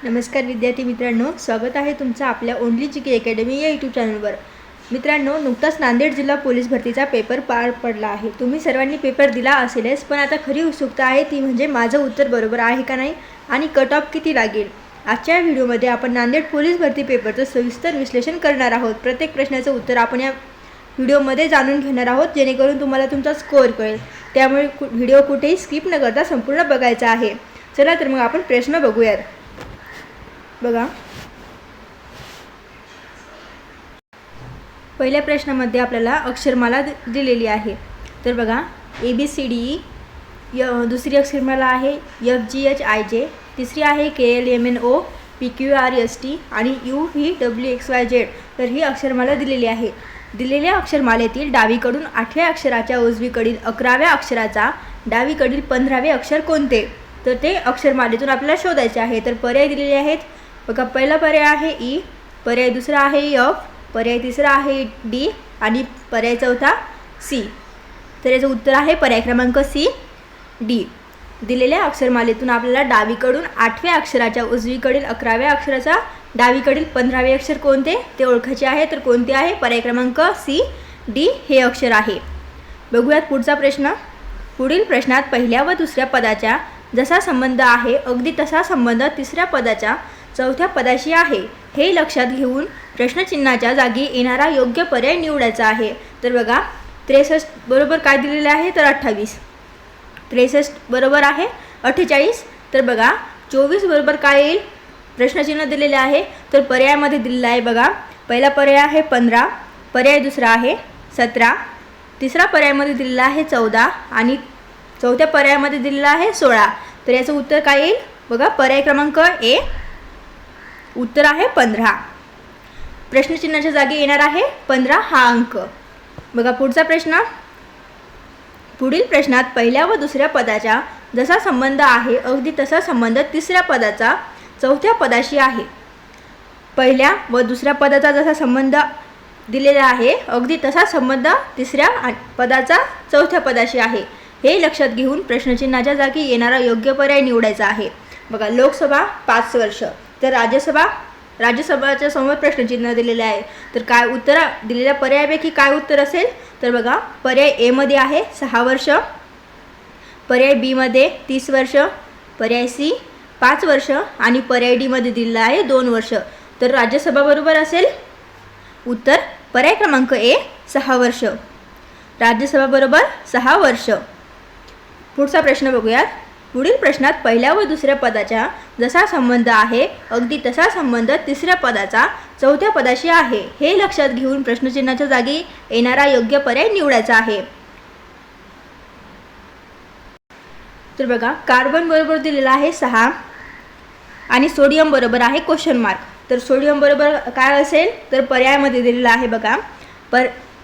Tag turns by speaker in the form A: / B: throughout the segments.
A: नमस्कार विद्यार्थी मित्रांनो, स्वागत आहे तुमचं आपल्या ओनली जीके अकॅडमी या यूट्यूब चॅनलवर। मित्रांनो, नुकताच नांदेड जिल्हा पोलीस भरतीचा पेपर पार पडला आहे। तुम्ही सर्वांनी पेपर दिला असेलच, पण आता खरी उत्सुकता आहे ती म्हणजे माझं उत्तर बरोबर आहे का नाही आणि कट ऑफ किती लागेल। आजच्या व्हिडिओमध्ये आपण नांदेड पोलीस भरती पेपरचं सविस्तर विश्लेषण करणार आहोत। प्रत्येक प्रश्नाचं उत्तर आपण या व्हिडिओमध्ये जाणून घेणार आहोत, जेणेकरून तुम्हाला तुमचा स्कोअर कळेल। त्यामुळे व्हिडिओ कुठेही स्किप न करता संपूर्ण बघायचा आहे। चला तर मग आपण प्रश्न बघूयात। बघा, पहिल्या प्रश्नामध्ये आपल्याला अक्षरमाला दिलेली आहे। तर बघा, ABCD, दुसरी अक्षरमाला आहे FGHIJ, तिसरी आहे KLMNO PQRST आणि UVWXYZ। तर ही अक्षरमाला दिलेली आहे। दिलेल्या अक्षरमालेतील डावीकडून 8व्या अक्षराच्या उजवीकडील 11व्या अक्षराचा डावीकडील 15वे अक्षर कोणते, तर ते अक्षरमालेतून आपल्याला शोधायचे आहे। तर पर्याय दिलेले आहेत बघा, पहिला पर्याय आहे E, पर्याय दुसरा आहे F, पर्याय तिसरा आहे D आणि पर्याय चौथा C। तर याचं उत्तर आहे पर्याय क्रमांक C, D। दिलेल्या अक्षरमालेतून आपल्याला डावीकडून 8व्या अक्षराच्या उजवीकडील 11व्या अक्षराचा डावीकडील 15वे अक्षर कोणते ते ओळखायचे आहे। तर कोणते आहे? पर्याय क्रमांक C, D हे अक्षर आहे। बघूयात पुढचा प्रश्न। पुढील प्रश्नात पहिल्या व दुसऱ्या पदाच्या जसा संबंध आहे अगदी तसा संबंध तिसऱ्या पदाच्या चौथ्या पदाशी आहे, हे लक्षात घेऊन प्रश्नचिन्हाच्या जागी येणारा योग्य पर्याय निवडायचा आहे। तर बघा, 63 बरोबर काय दिलेले आहे? तर 28। 63 बरोबर आहे 48। तर बघा, 24 बरोबर काय येईल? प्रश्नचिन्ह दिलेले आहे, तर पर्यायामध्ये दिलेला आहे बघा, पहिला पर्याय आहे 15, पर्याय दुसरा आहे 17, तिसरा पर्यायामध्ये दिलेला आहे 14 आणि चौथ्या पर्यायामध्ये दिलेला आहे 16। तर याचं उत्तर काय येईल? बघा, पर्याय क्रमांक A, उत्तर आहे 15। प्रश्नचिन्हाच्या जागी येणार आहे 15 हा अंक। बघा पुढचा प्रश्न। पुढील प्रश्नात पहिल्या व दुसऱ्या पदाचा जसा संबंध आहे अगदी तसा संबंध तिसऱ्या पदाचा चौथ्या पदाशी आहे। पहिल्या व दुसऱ्या पदाचा जसा संबंध दिलेला आहे अगदी तसा संबंध तिसऱ्या पदाचा चौथ्या पदाशी आहे, हे लक्षात घेऊन प्रश्नचिन्हाच्या जागी येणारा योग्य पर्याय निवडायचा आहे। बघा, लोकसभा 5 वर्ष, तर राज्यसभाच्या समोर प्रश्नचिन्ह दिलेले आहे। तर काय उत्तर दिलेल्या पर्यायापैकी काय उत्तर असेल? तर बघा, पर्याय A मध्ये आहे 6 वर्ष, पर्याय B मध्ये 30 वर्ष, पर्याय C 5 वर्ष आणि पर्याय D मध्ये दिलेला आहे 2 वर्ष। तर राज्यसभा बरोबर असेल उत्तर पर्याय क्रमांक A, 6 वर्ष। राज्यसभा बरोबर 6 वर्ष। पुढचा प्रश्न बघूयात। पुढील प्रश्नात पहिल्या व दुसऱ्या पदाचा जसा संबंध आहे अगदी तसा संबंध तिसऱ्या पदाचा चौथ्या पदाशी आहे, हे लक्षात घेऊन प्रश्नचिन्हाच्या जागी येणारा योग्य पर्याय निवडायचा आहे। तर बघा, कार्बन बरोबर दिलेला आहे 6 आणि सोडियम बरोबर आहे क्वेश्चन मार्क। तर सोडियम बरोबर काय असेल? तर पर्यायामध्ये दिलेला आहे बघा,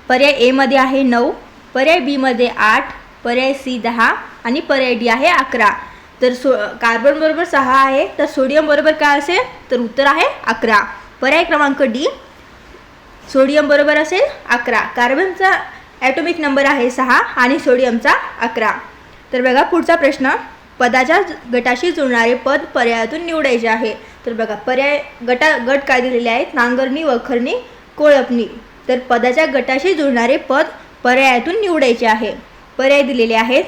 A: पर्याय A मध्ये आहे 9, पर्याय B मध्ये 8, पर्याय C 10 आणि पर्याय D आहे 11। तर कार्बन बरोबर 6 आहे, तर सोडियम बरोबर काय असेल? तर उत्तर आहे 11। पर्याय क्रमांक D, सोडियम बरोबर असेल 11। कार्बनचा ॲटॉमिक नंबर आहे 6 आणि सोडियमचा 11। तर बघा पुढचा प्रश्न। पदाच्या गटाशी जुळणारे पद पर्यायातून निवडायचे आहे। तर बघा, पर्याय गट काय दिलेले आहेत? नांगरणी, वखरणी, कोळपणी। तर पदाच्या गटाशी जुळणारे पद पर्यायातून निवडायचे आहे। पर्याय दिलेले आहेत।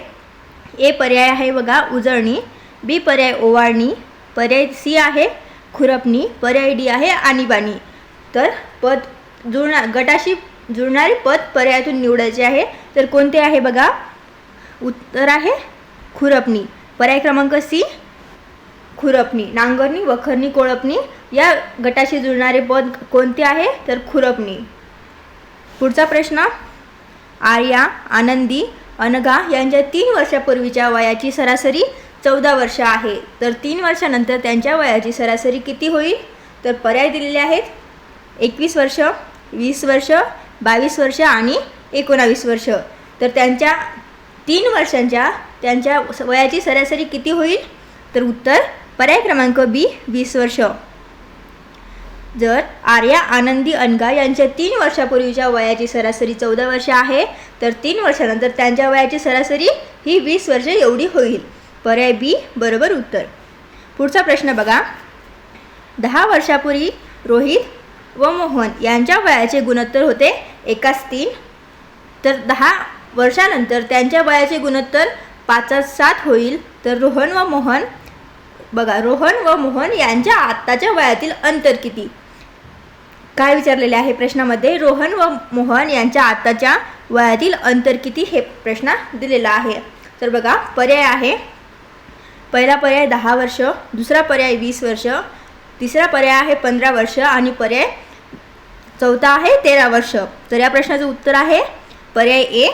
A: A पर्याय आहे बघा उजळणी, B पर्याय ओवाळणी, पर्याय C आहे खुरपणी, पर्याय D आहे आणीबाणी। तर गटाशी जुळणारे पद पर्यायातून निवडायचे आहे। तर कोणते आहे बघा? उत्तर आहे खुरपणी, पर्याय क्रमांक C, खुरपणी। नांगरणी, वखरणी, कोळपणी या गटाशी जुळणारे पद कोणते आहे? तर खुरपणी। पुढचा प्रश्न। आर्या, आनंदी, अनघा यांच्या 3 वर्षापूर्वीच्या वयाची सरासरी 14 वर्ष आहे। तर 3 वर्षानंतर त्यांच्या वयाची सरासरी किती होईल? तर पर्याय दिलेले आहेत 21 वर्ष, 20 वर्ष, 22 वर्ष आणि 19 वर्ष। तर त्यांच्या 3 वर्षांच्या त्यांच्या वयाची सरासरी किती होईल? तर उत्तर पर्याय क्रमांक B, 20 वर्ष। जर आर्या, आनंदी, अनघा यांच्या 3 वर्षापूर्वीच्या वयाची सरासरी 14 वर्ष आहे, तर 3 वर्षानंतर त्यांच्या वयाची सरासरी ही 20 वर्ष एवढी होईल। पर्याय B बरोबर उत्तर। पुढचा प्रश्न बघा। 10 वर्षापूर्वी रोहित व मोहन यांच्या वयाचे गुणोत्तर होते 1:3. तर 10 वर्षानंतर त्यांच्या वयाचे गुणोत्तर 5:7 होईल. तर रोहन व मोहन यांच्या आत्ताच्या वयातील अंतर किती? काय विचारलेले आहे प्रश्नामध्ये? रोहन व मोहन यांच्या आत्ताच्या वयातील अंतर किती हे प्रश्न दिलेला आहे. तर बघा, पर्याय आहे. पहिला पर्याय 10 वर्ष, दुसरा पर्याय 20 वर्ष, तिसरा पर्याय आहे 15 वर्ष आणि पर्याय चौथा आहे 13 वर्ष. तर या प्रश्नाचं उत्तर आहे पर्याय ए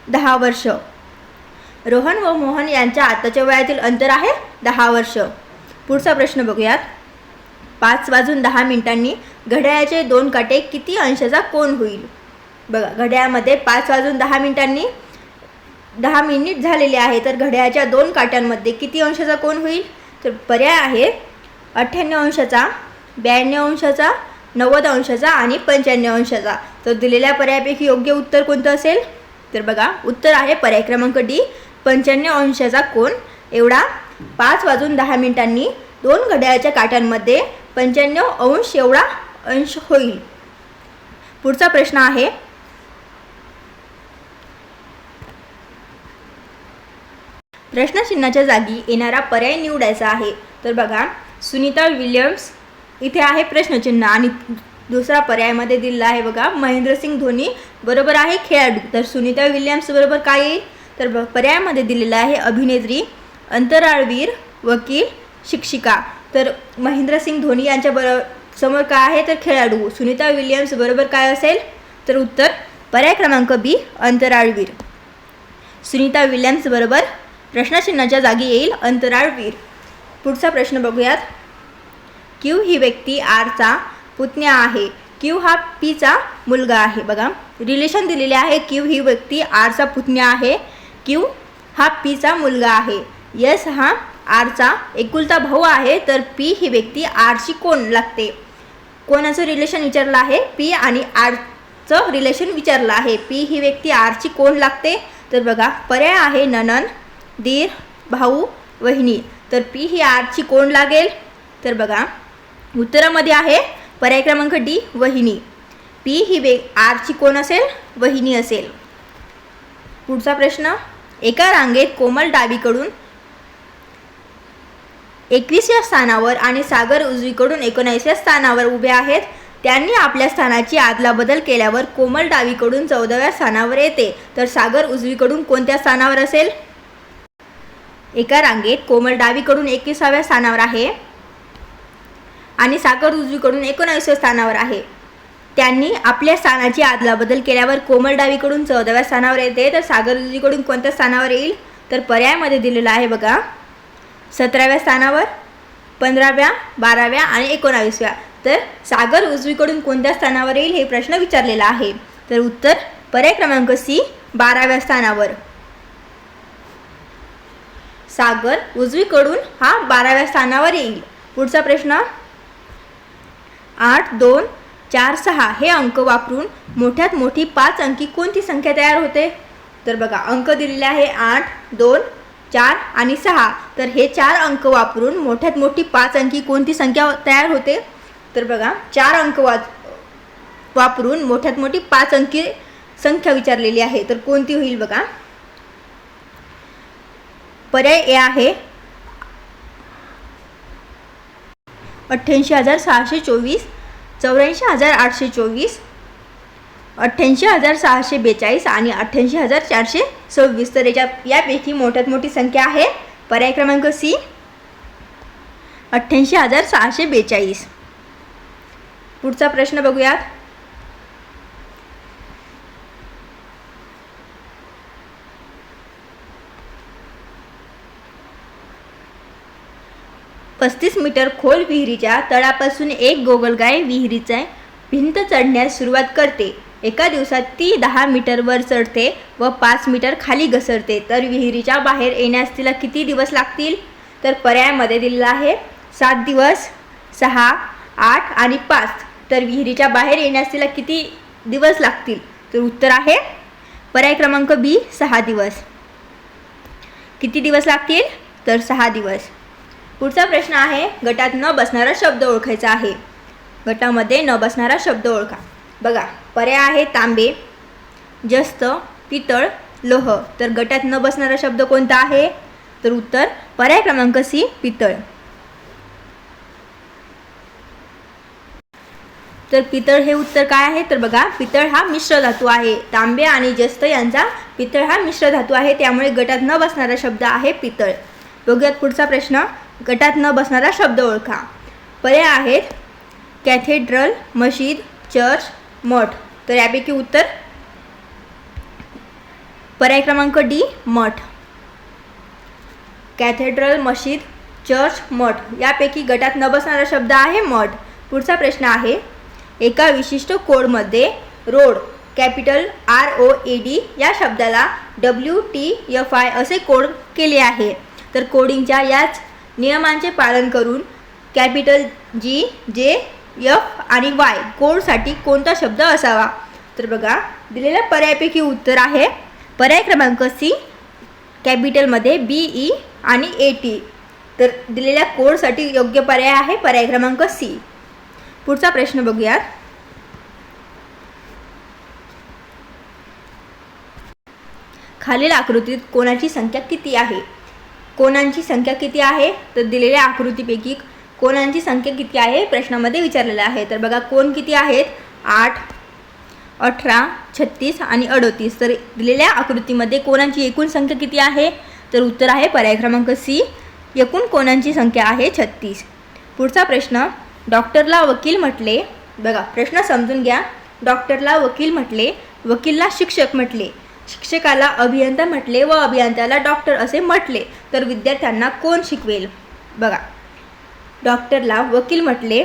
A: 10 वर्ष. रोहन व मोहन यांच्या आत्ताच्या वयातील अंतर आहे 10 वर्ष. पुढचा प्रश्न बघूयात. 5:10 घड्याळाचे 2 काटे किती अंशाचा कोन होईल? बघा, घड्याळामध्ये 5:10 10 मिनिट झालेले आहे. तर घड्याळाच्या 2 काट्यांमध्ये किती अंशाचा कोन होईल? तर पर्याय आहे 98 अंशाचा, 92 अंशाचा, 90 अंशाचा आणि 95 अंशाचा. तर दिलेल्या पर्यायापैकी योग्य उत्तर कोणतं असेल? तर बघा, उत्तर आहे पर्याय क्रमांक डी 95 अंशाचा कोन एवढा 5:10 2 घड्याळाच्या काट्यांमध्ये 95 अंश एवढा अंश होईल. पुढचा प्रश्न आहे. प्रश्नचिन्हाच्या जागी येणारा पर्याय निवडायचा आहे. तर बघा, सुनीता विल्यम्स इथे आहे प्रश्नचिन्ह आणि दुसरा पर्यायामध्ये दिलेला आहे बघा महेंद्रसिंग धोनी बरोबर आहे खेळाडू. तर सुनीता विल्यम्स बरोबर काय येईल? तर पर्यायामध्ये दिलेला आहे अभिनेत्री, अंतराळवीर, वकील, शिक्षिका. तर महेंद्रसिंग धोनी यांच्या समोर काय आहे? तर खेळाडू. सुनीता विल्यम्स बरोबर काय असेल? तर उत्तर पर्याय क्रमांक बी अंतराळवीर. सुनीता विल्यम्स बरोबर प्रश्नचिन्हाच्या जागी येईल अंतराळवीर. पुढचा प्रश्न बघूयात. क्यू ही व्यक्ती आरचा पुतण्या आहे. क्यू हा पीचा मुलगा आहे. बघा, रिलेशन दिलेले आहे. क्यू ही व्यक्ती आरचा पुतण्या आहे. क्यू हा पीचा मुलगा आहे. यस हा आरचा एकुलता भाऊ आहे. तर पी ही व्यक्ती आरची कोण लागते? कोणाचं रिलेशन विचारलं आहे? पी आणि आरचं रिलेशन विचारलं आहे. पी ही व्यक्ती आरची कोण लागते? तर बघा, पर्याय आहे नणंद, दीर, भाऊ, वहिनी. तर पी ही आरची कोण लागेल? तर बघा, उत्तरामध्ये आहे पर्याय क्रमांक डी वहिनी. पी ही आरची कोण असेल? वहिनी असेल. पुढचा प्रश्न. एका रांगेत कोमल डावीकडून 21व्या स्थानावर आणि सागर उजवीकडून 19व्या स्थानावर उभे आहेत. त्यांनी आपल्या स्थानाची आदलाबदल केल्यावर कोमल डावीकडून 14व्या स्थानावर येते. तर सागर उजवीकडून कोणत्या स्थानावर असेल? एका रांगेत कोमल डावीकडून 21व्या स्थानावर आहे आणि सागर उजवीकडून 19व्या स्थानावर आहे. त्यांनी आपल्या स्थानाची आदलाबदल केल्यावर कोमल डावीकडून 14व्या स्थानावर येते. तर सागर उजवीकडून कोणत्या स्थानावर येईल? तर पर्यायामध्ये दिलेला आहे बघा 17व्या स्थानावर, 15व्या, 12व्या आणि 19व्या. तर सागर उजवीकडून कोणत्या स्थानावर येईल हे प्रश्न विचारलेला आहे. तर उत्तर पर्याय क्रमांक सी 12व्या स्थानावर. सागर उजवीकडून हा 12व्या स्थानावर येईल. पुढचा प्रश्न. 8, 2, 4, 6 हे अंक वापरून मोठ्यात मोठी 5 अंकी कोणती संख्या तयार होते? तर बघा, अंक दिलेले आहे 8, 2, 4 आणि 6. तर हे 4 अंक वापरून मोठ्यात मोठी 5 अंकी कोणती संख्या तयार होते? तर बघा, 4 अंक वापरून मोठ्यात मोठी 5 अंकी संख्या विचारलेली आहे. तर कोणती होईल बघा? पर्याय ए आहे 88,624, 84,824, 88,642 आणि 88,426. तर यापैकी मोठ्यात मोठी संख्या आहे पर्याय क्रमांक सी 88,642. पुढचा प्रश्न बघूयात. पस्तीस मीटर खोल विहिरीच्या तळापासून एक गोगलगाय विहिरीचा भिंत चढण्यास सुरुवात करते. एका दिवसात ती 10 मीटर वर चढते व 5 मीटर खाली घसरते. तर विहिरीच्या बाहेर येण्यास तिला किती दिवस लागतील? तर पर्यायामध्ये दिलेला आहे 7 दिवस, 6, 8 आणि 5. तर विहिरीच्या बाहेर येण्यास तिला किती दिवस लागतील? तर उत्तर आहे पर्याय क्रमांक बी 6 दिवस. किती दिवस लागतील? तर 6 दिवस. पुढचा प्रश्न आहे, गटात न बसणारा शब्द ओळखायचा आहे. गटामध्ये न बसणारा शब्द ओळखा. बघा, पर्याय आहे तांबे, जस्त, पितळ, लोह. तर गटात न बसणारा शब्द कोणता आहे? तर उत्तर पर्याय क्रमांक सी, पितळ. तर पितळ हे उत्तर काय आहे? तर बघा, पितळ हा मिश्र धातू आहे. तांबे आणि जस्त यांचा पितळ हा मिश्र धातू आहे, त्यामुळे गटात न बसणारा शब्द आहे पितळ. बघूयात पुढचा प्रश्न, गटात न बसणारा शब्द ओळखा. पर्याय आहेत कॅथेड्रल, मशीद, चर्च, मठ. तर यापैकी उत्तर पर्याय क्रमांक डी, मठ. कॅथेड्रल, मशीद, चर्च, मठ यापैकी गटात न बसणारा शब्द आहे मठ. पुढचा प्रश्न आहे, एका विशिष्ट कोडमध्ये रोड कॅपिटल ROAD या शब्दाला WTFI असे कोड केले आहे. तर कोडिंगच्या याच नियमांचे पालन करून कॅपिटल G, J, F आणि Y कोडसाठी कोणता शब्द असावा? तर बघा, दिलेल्या पर्यायापैकी उत्तर आहे पर्याय क्रमांक सी, कॅपिटलमध्ये BE आणि AT. तर दिलेल्या कोडसाठी योग्य पर्याय आहे पर्याय क्रमांक सी. पुढचा प्रश्न बघूयात. खालील आकृतीत कोणाची संख्या किती आहे? कोणांची संख्या किती आहे? तर दिलेल्या आकृतीपैकी कोणांची संख्या किती आहे प्रश्नामध्ये विचारलेलं आहे. तर बघा, कोण किती आहेत? 8, 18, 36 आणि 38. तर दिलेल्या आकृतीमध्ये कोणांची एकूण संख्या किती आहे? तर उत्तर आहे पर्याय क्रमांक सी, एकूण कोणांची संख्या आहे 36. पुढचा प्रश्न, डॉक्टरला वकील म्हटले. बघा, प्रश्न समजून घ्या. डॉक्टरला वकील म्हटले, वकीलला शिक्षक म्हटले, शिक्षकाला अभियंता म्हटले व अभियंत्याला डॉक्टर असे म्हटले. तर विद्यार्थ्यांना कोण शिकवेल? बघा, डॉक्टरला वकील म्हटले,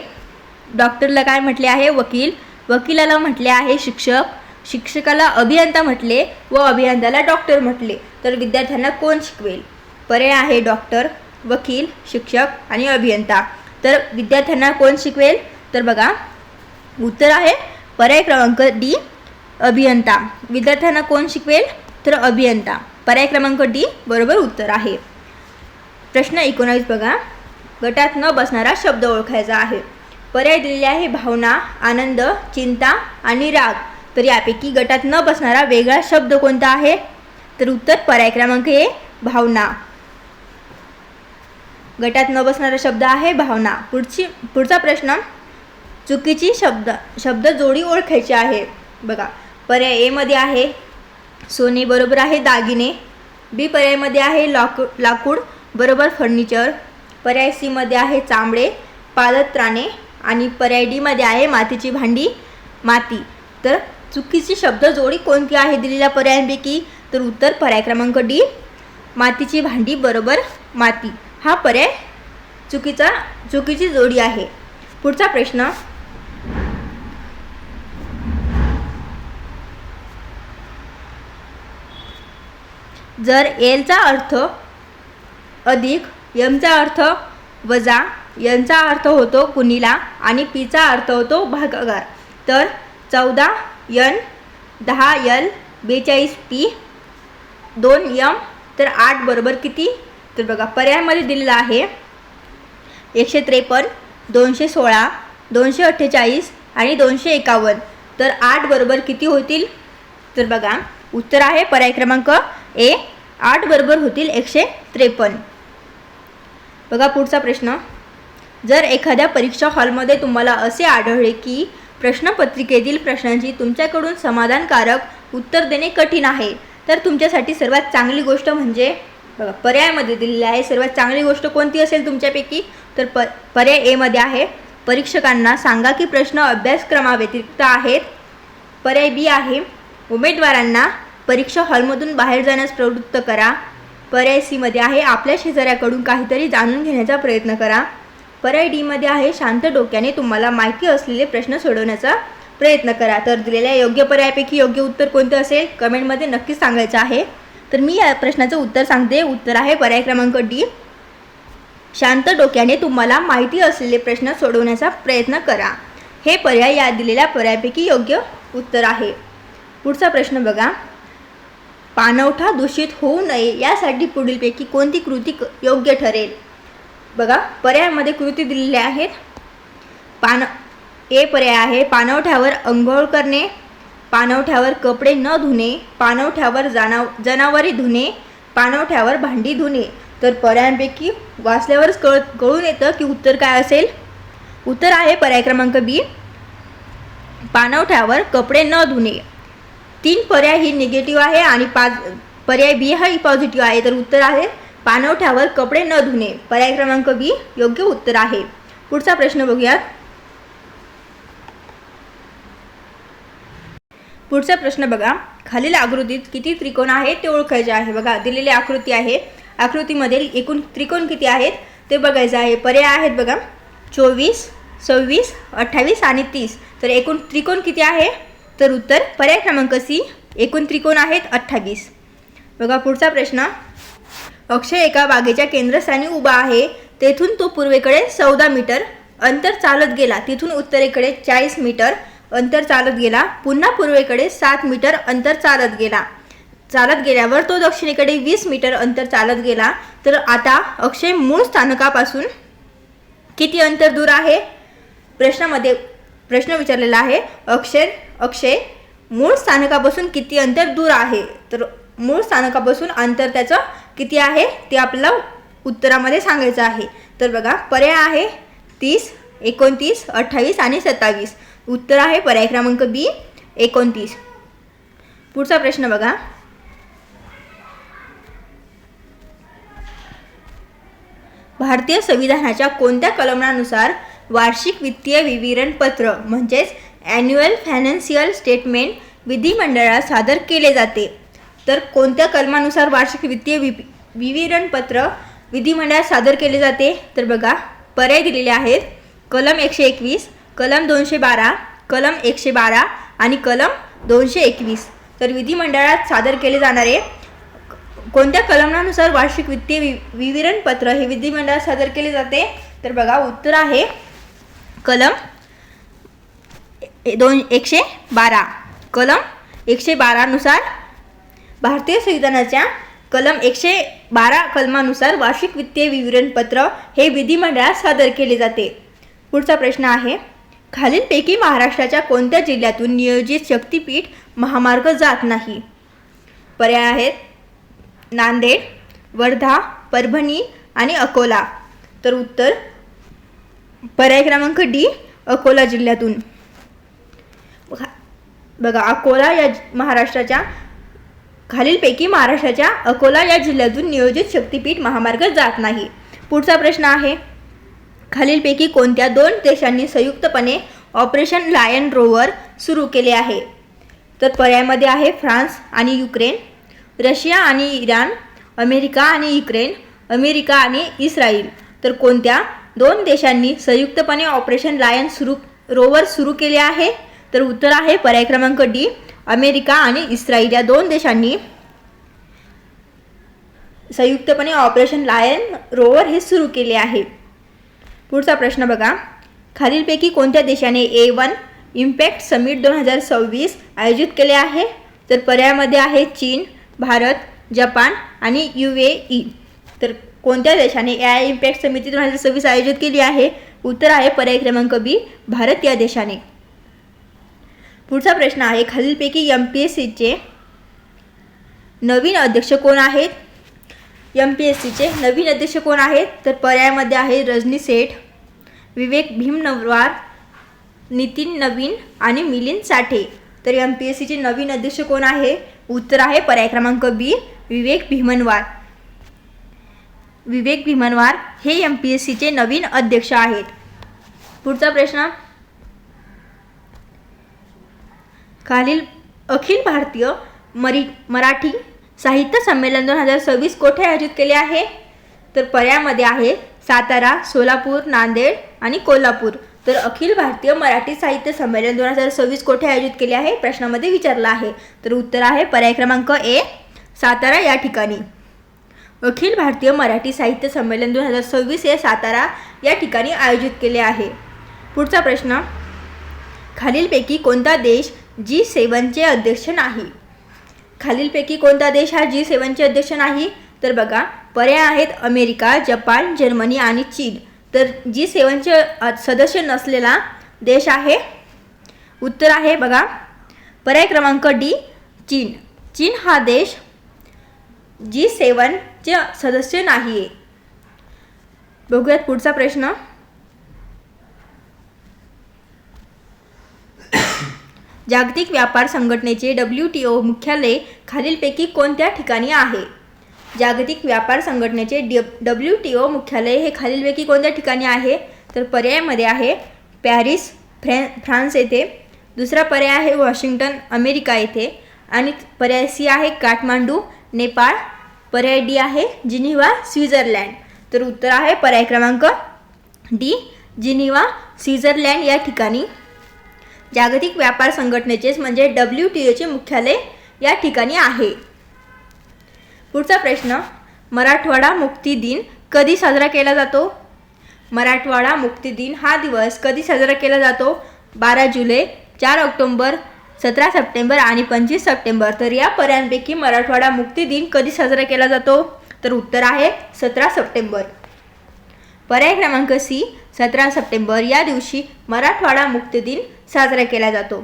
A: डॉक्टरला काय म्हटले आहे? वकील. वकिलाला म्हटले आहे शिक्षक, शिक्षकाला अभियंता म्हटले व अभियंत्याला डॉक्टर म्हटले. तर विद्यार्थ्यांना कोण शिकवेल? पर्याय आहे डॉक्टर, वकील, शिक्षक आणि अभियंता. तर विद्यार्थ्यांना कोण शिकवेल? तर बघा, उत्तर आहे पर्याय क्रमांक डी, अभियंता. विद्यार्थ्यांना कोण शिकवेल? तर अभियंता. पर्याय क्रमांक डी बरोबर उत्तर आहे. प्रश्न 19 बघा, गटात न बसणारा शब्द ओळखायचा आहे. पर्याय दिलेले आहे भावना, आनंद, चिंता आणि राग. तर यापैकी गटात न बसणारा वेगळा शब्द कोणता आहे? तर उत्तर पर्याय क्रमांक ए, भावना. गटात न बसणारा शब्द आहे भावना. पुढचा प्रश्न, चुकीची शब्द जोडी ओळखायची आहे. बघा, पर्याय ए मध्ये आहे सोने बरोबर आहे दागिने, बी पर्यायमध्ये आहे लाकूड बरोबर फर्निचर, पर्याय सी मध्ये आहे चांबडे, पादत्राणे आणि पर्याय डी मध्ये आहे मातीची भांडी, माती. तर चुकीची शब्द जोडी कोणती आहे दिलेल्या पर्यायांपैकी? तर उत्तर पर्याय क्रमांक डी, मातीची भांडी बरोबर माती. हा पर्याय चुकीची जोडी आहे. पुढचा प्रश्न, जर एलचा अर्थ अधिक, एमचा अर्थ वजा, एनचा अर्थ होतो गुणिला आणि पीचा अर्थ होतो भागाकार, तर 14n 10l 42p 2m तर 8 बरोबर किती? तर बघा, पर्यायामध्ये दिलेला आहे 153, 216, 248 आणि 251. तर 8 बरोबर किती होतील? तर बघा, उत्तर आहे पर्याय क्रमांक ए, 8 बरोबर होतील 153. बघा पुढचा प्रश्न, जर एखाद्या परीक्षा हॉलमध्ये तुम्हाला असे आढळले की प्रश्नपत्रिकेतील प्रश्नांची तुमच्याकडून समाधानकारक उत्तर देणे कठीण आहे, तर तुमच्यासाठी सर्वात चांगली गोष्ट म्हणजे, बघा पर्यायामध्ये दिलेली आहे सर्वात चांगली गोष्ट कोणती असेल तुमच्यापैकी? तर पर्याय ए मध्ये आहे परीक्षकांना सांगा की प्रश्न अभ्यासक्रमाव्यतिरिक्त आहेत. पर्याय बी आहे उमेदवारांना परीक्षा हॉलमधून बाहेर जाण्यास प्रवृत्त करा. पर्याय सी मध्ये आहे आपल्या शेजाऱ्याकडून काहीतरी जाणून घेण्याचा प्रयत्न करा. पर्याय डी मध्ये आहे शांत डोक्याने तुम्हाला माहिती असलेले प्रश्न सोडवण्याचा प्रयत्न करा. तर दिलेल्या योग्य पर्यायापैकी योग्य उत्तर कोणते असेल कमेंटमध्ये नक्कीच सांगायचं आहे. तर मी या प्रश्नाचं उत्तर सांगते. उत्तर आहे पर्याय क्रमांक डी, शांत डोक्याने तुम्हाला माहिती असलेले प्रश्न सोडवण्याचा प्रयत्न करा. हे पर्याय या दिलेल्या पर्यायापैकी योग्य उत्तर आहे. पुढचा प्रश्न बघा, पाणवठा दूषित होऊ नये यासाठी पुढीलपैकी कोणती कृती योग्य ठरेल? बघा पर्यायामध्ये कृती दिलेल्या आहेत. ए पर्याय आहे पाणवठ्यावर अंघोळ करणे, पाणवठ्यावर कपडे न धुणे, पाणवठ्यावर जनावरे धुणे, पाणवठ्यावर भांडी धुणे. तर पर्यायांपैकी वाचल्यावरच कळून येतं की उत्तर काय असेल. उत्तर आहे पर्याय क्रमांक बी, पाणवठ्यावर कपडे न धुणे. 3 पर्याय ही निगेटिव्ह आहे आणि 5 पर्याय बी हा पॉझिटिव्ह आहे. तर उत्तर आहे पाणवठ्यावर कपडे न धुणे. पर्याय क्रमांक बी योग्य उत्तर आहे. पुढचा प्रश्न बघूयात. पुढचा प्रश्न बघा, खालील आकृतीत किती त्रिकोण आहेत ते ओळखायचे आहे. बघा दिलेली आकृती आहे, आकृतीमध्ये एकूण त्रिकोण किती आहेत ते बघायचं आहे. पर्याय आहेत बघा 24, 26, 28 आणि 30. तर एकूण त्रिकोण किती आहे, तर उत्तर पर्याय क्रमांक सी, एकूण त्रिकोण आहेत 28. बघा पुढचा प्रश्न, अक्षय एका बागेच्या केंद्रस्थानी उभा आहे. तेथून तो पूर्वेकडे 14 मीटर अंतर चालत गेला, तिथून उत्तरेकडे 40 मीटर अंतर चालत गेला, पुन्हा पूर्वेकडे 7 मीटर अंतर चालत गेला. चालत गेल्यावर तो दक्षिणेकडे 20 मीटर अंतर चालत गेला. तर आता अक्षय मूळ स्थानकापासून किती अंतर दूर आहे. प्रश्नामध्ये प्रश्न विचारलेला आहे अक्षय मूळ स्थानकापासून किती अंतर दूर आहे. तर मूळ स्थानकापासून अंतर त्याचं किती आहे ते आपल्याला उत्तरामध्ये सांगायचं आहे. तर बघा पर्याय आहे 30, 29, 28 आणि 27. उत्तर आहे पर्याय क्रमांक बी 29. पुढचा प्रश्न बघा, भारतीय संविधानाच्या कोणत्या कलमानुसार वार्षिक वित्तीय विवरणपत्र म्हणजेच ॲन्युअल फायनान्शियल स्टेटमेंट विधिमंडळात सादर केले जाते. तर कोणत्या कलमानुसार वार्षिक वित्तीय विवरणपत्र विधिमंडळात सादर केले जाते. तर बघा पर्याय दिलेले आहेत कलम 121, कलम 212, कलम 112 आणि कलम 221. तर विधिमंडळात सादर केले जाणारे कोणत्या कलमानुसार वार्षिक वित्तीय विवरणपत्र हे विधिमंडळात सादर केले जाते. तर बघा उत्तर आहे कलम 112. कलम 112 नुसार भारतीय संविधानाच्या कलम 112 कलमानुसार वार्षिक वित्तीय विवरणपत्र हे विधिमंडळात सादर केले जाते. पुढचा प्रश्न आहे, खालीलपैकी महाराष्ट्राच्या कोणत्या जिल्ह्यातून नियोजित शक्तिपीठ महामार्ग जात नाही. पर्याय आहेत नांदेड, वर्धा, परभणी आणि अकोला. तर उत्तर पर्याय क्रमांक डी अकोला जिल्ह्यातून. बघा अकोला या महाराष्ट्राच्या खालीलपैकी महाराष्ट्राच्या अकोला या जिल्ह्यातून नियोजित शक्तिपीठ महामार्ग जात नाही. पुढचा प्रश्न आहे, खालीलपैकी कोणत्या 2 देशांनी संयुक्तपणे ऑपरेशन लायन रोवर सुरू केले आहे. तर पर्यायामध्ये आहे फ्रान्स आणि युक्रेन, रशिया आणि इराण, अमेरिका आणि युक्रेन, अमेरिका आणि इस्रायल. तर कोणत्या 2 देशांनी संयुक्तपणे ऑपरेशन लायन रोवर सुरू केले आहे. तर उत्तर आहे पर्याय क्रमांक डी अमेरिका आणि इस्रायल या 2 देशांनी संयुक्तपणे ऑपरेशन लायन रोवर हे सुरू केले आहे. पुढचा प्रश्न बघा, खालीलपैकी कोणत्या देशाने A1 इम्पॅक्ट समिट 2026 आयोजित केले आहे. तर पर्यायामध्ये आहे चीन, भारत, जपान आणि UAE. तर कोणत्या देशाने AI इम्पॅक्ट समिती 2026 आयोजित केली आहे. उत्तर आहे पर्याय क्रमांक बी भारत या देशाने. पुढचा प्रश्न आहे, खालीलपैकी MPSCचे नवीन अध्यक्ष कोण आहेत. MPSCचे नवीन अध्यक्ष कोण आहेत. तर पर्यायामध्ये आहे रजनी सेठ, विवेक भीमनवार, नितीन नवीन आणि मिलिंद साठे. तर MPSCचे नवीन अध्यक्ष कोण आहे. उत्तर आहे पर्याय क्रमांक बी विवेक भीमनवार. विवेक भीमनवार हे MPSCचे नवीन अध्यक्ष आहेत. पुढचा प्रश्न, खालील अखिल भारतीय मराठी साहित्य संमेलन 2026 कोठे आयोजित केले आहे. तर पर्यायामध्ये आहे सातारा, सोलापूर, नांदेड आणि कोल्हापूर. तर अखिल भारतीय मराठी साहित्य संमेलन 2026 कोठे आयोजित केले आहे प्रश्नामध्ये विचारला आहे. तर उत्तर आहे पर्याय क्रमांक ए सातारा या ठिकाणी. अखिल भारतीय मराठी साहित्य संमेलन 2026 हे सातारा या ठिकाणी आयोजित केले आहे. पुढचा प्रश्न, खालीलपैकी कोणता देश G7चे अध्यक्ष नाही. खालीलपैकी कोणता देश हा G7चे अध्यक्ष नाही. तर बघा पर्याय आहेत अमेरिका, जपान, जर्मनी आणि चीन. तर G7चे सदस्य नसलेला देश आहे, उत्तर आहे बघा पर्याय क्रमांक डी, चीन. चीन हा देश G7चे सदस्य नाही आहे. बघूयात पुढचा प्रश्न. जागतिक व्यापार संघटनेचे WTO मुख्यालय खालीलपैकी कोणत्या ठिकाणी आहे? जागतिक व्यापार संघटनेचे WTO मुख्यालय हे खालीलपैकी कोणत्या ठिकाणी आहे? तर पर्यायामध्ये आहे पॅरिस फ्रान्स येथे, दुसरा पर्याय आहे वॉशिंग्टन अमेरिका येथे, आणि पर्याय सी आहे काठमांडू नेपाळ, पर्याय डी आहे जिनिव्हा स्वित्झर्लंड. तर उत्तर आहे पर्याय क्रमांक डी, जिनिव्हा स्वित्झर्लंड या ठिकाणी. जागतिक व्यापार संघटनेचेच म्हणजे WTOचे मुख्यालय या ठिकाणी आहे. पुढचा प्रश्न. मराठवाडा मुक्ती दिन कधी साजरा केला जातो? मराठवाडा मुक्ती दिन हा दिवस कधी साजरा केला जातो? 12 जुलै, 4 ऑक्टोबर, 17 सप्टेंबर आणि 25 सप्टेंबर. तर या पर्यायांपैकी मराठवाडा मुक्ती दिन कधी साजरा केला जातो? तर उत्तर आहे 17 सप्टेंबर. पर्याय क्रमांक सी, 17 सप्टेंबर या दिवशी मराठवाडा मुक्ती दिन साजरा केला जातो.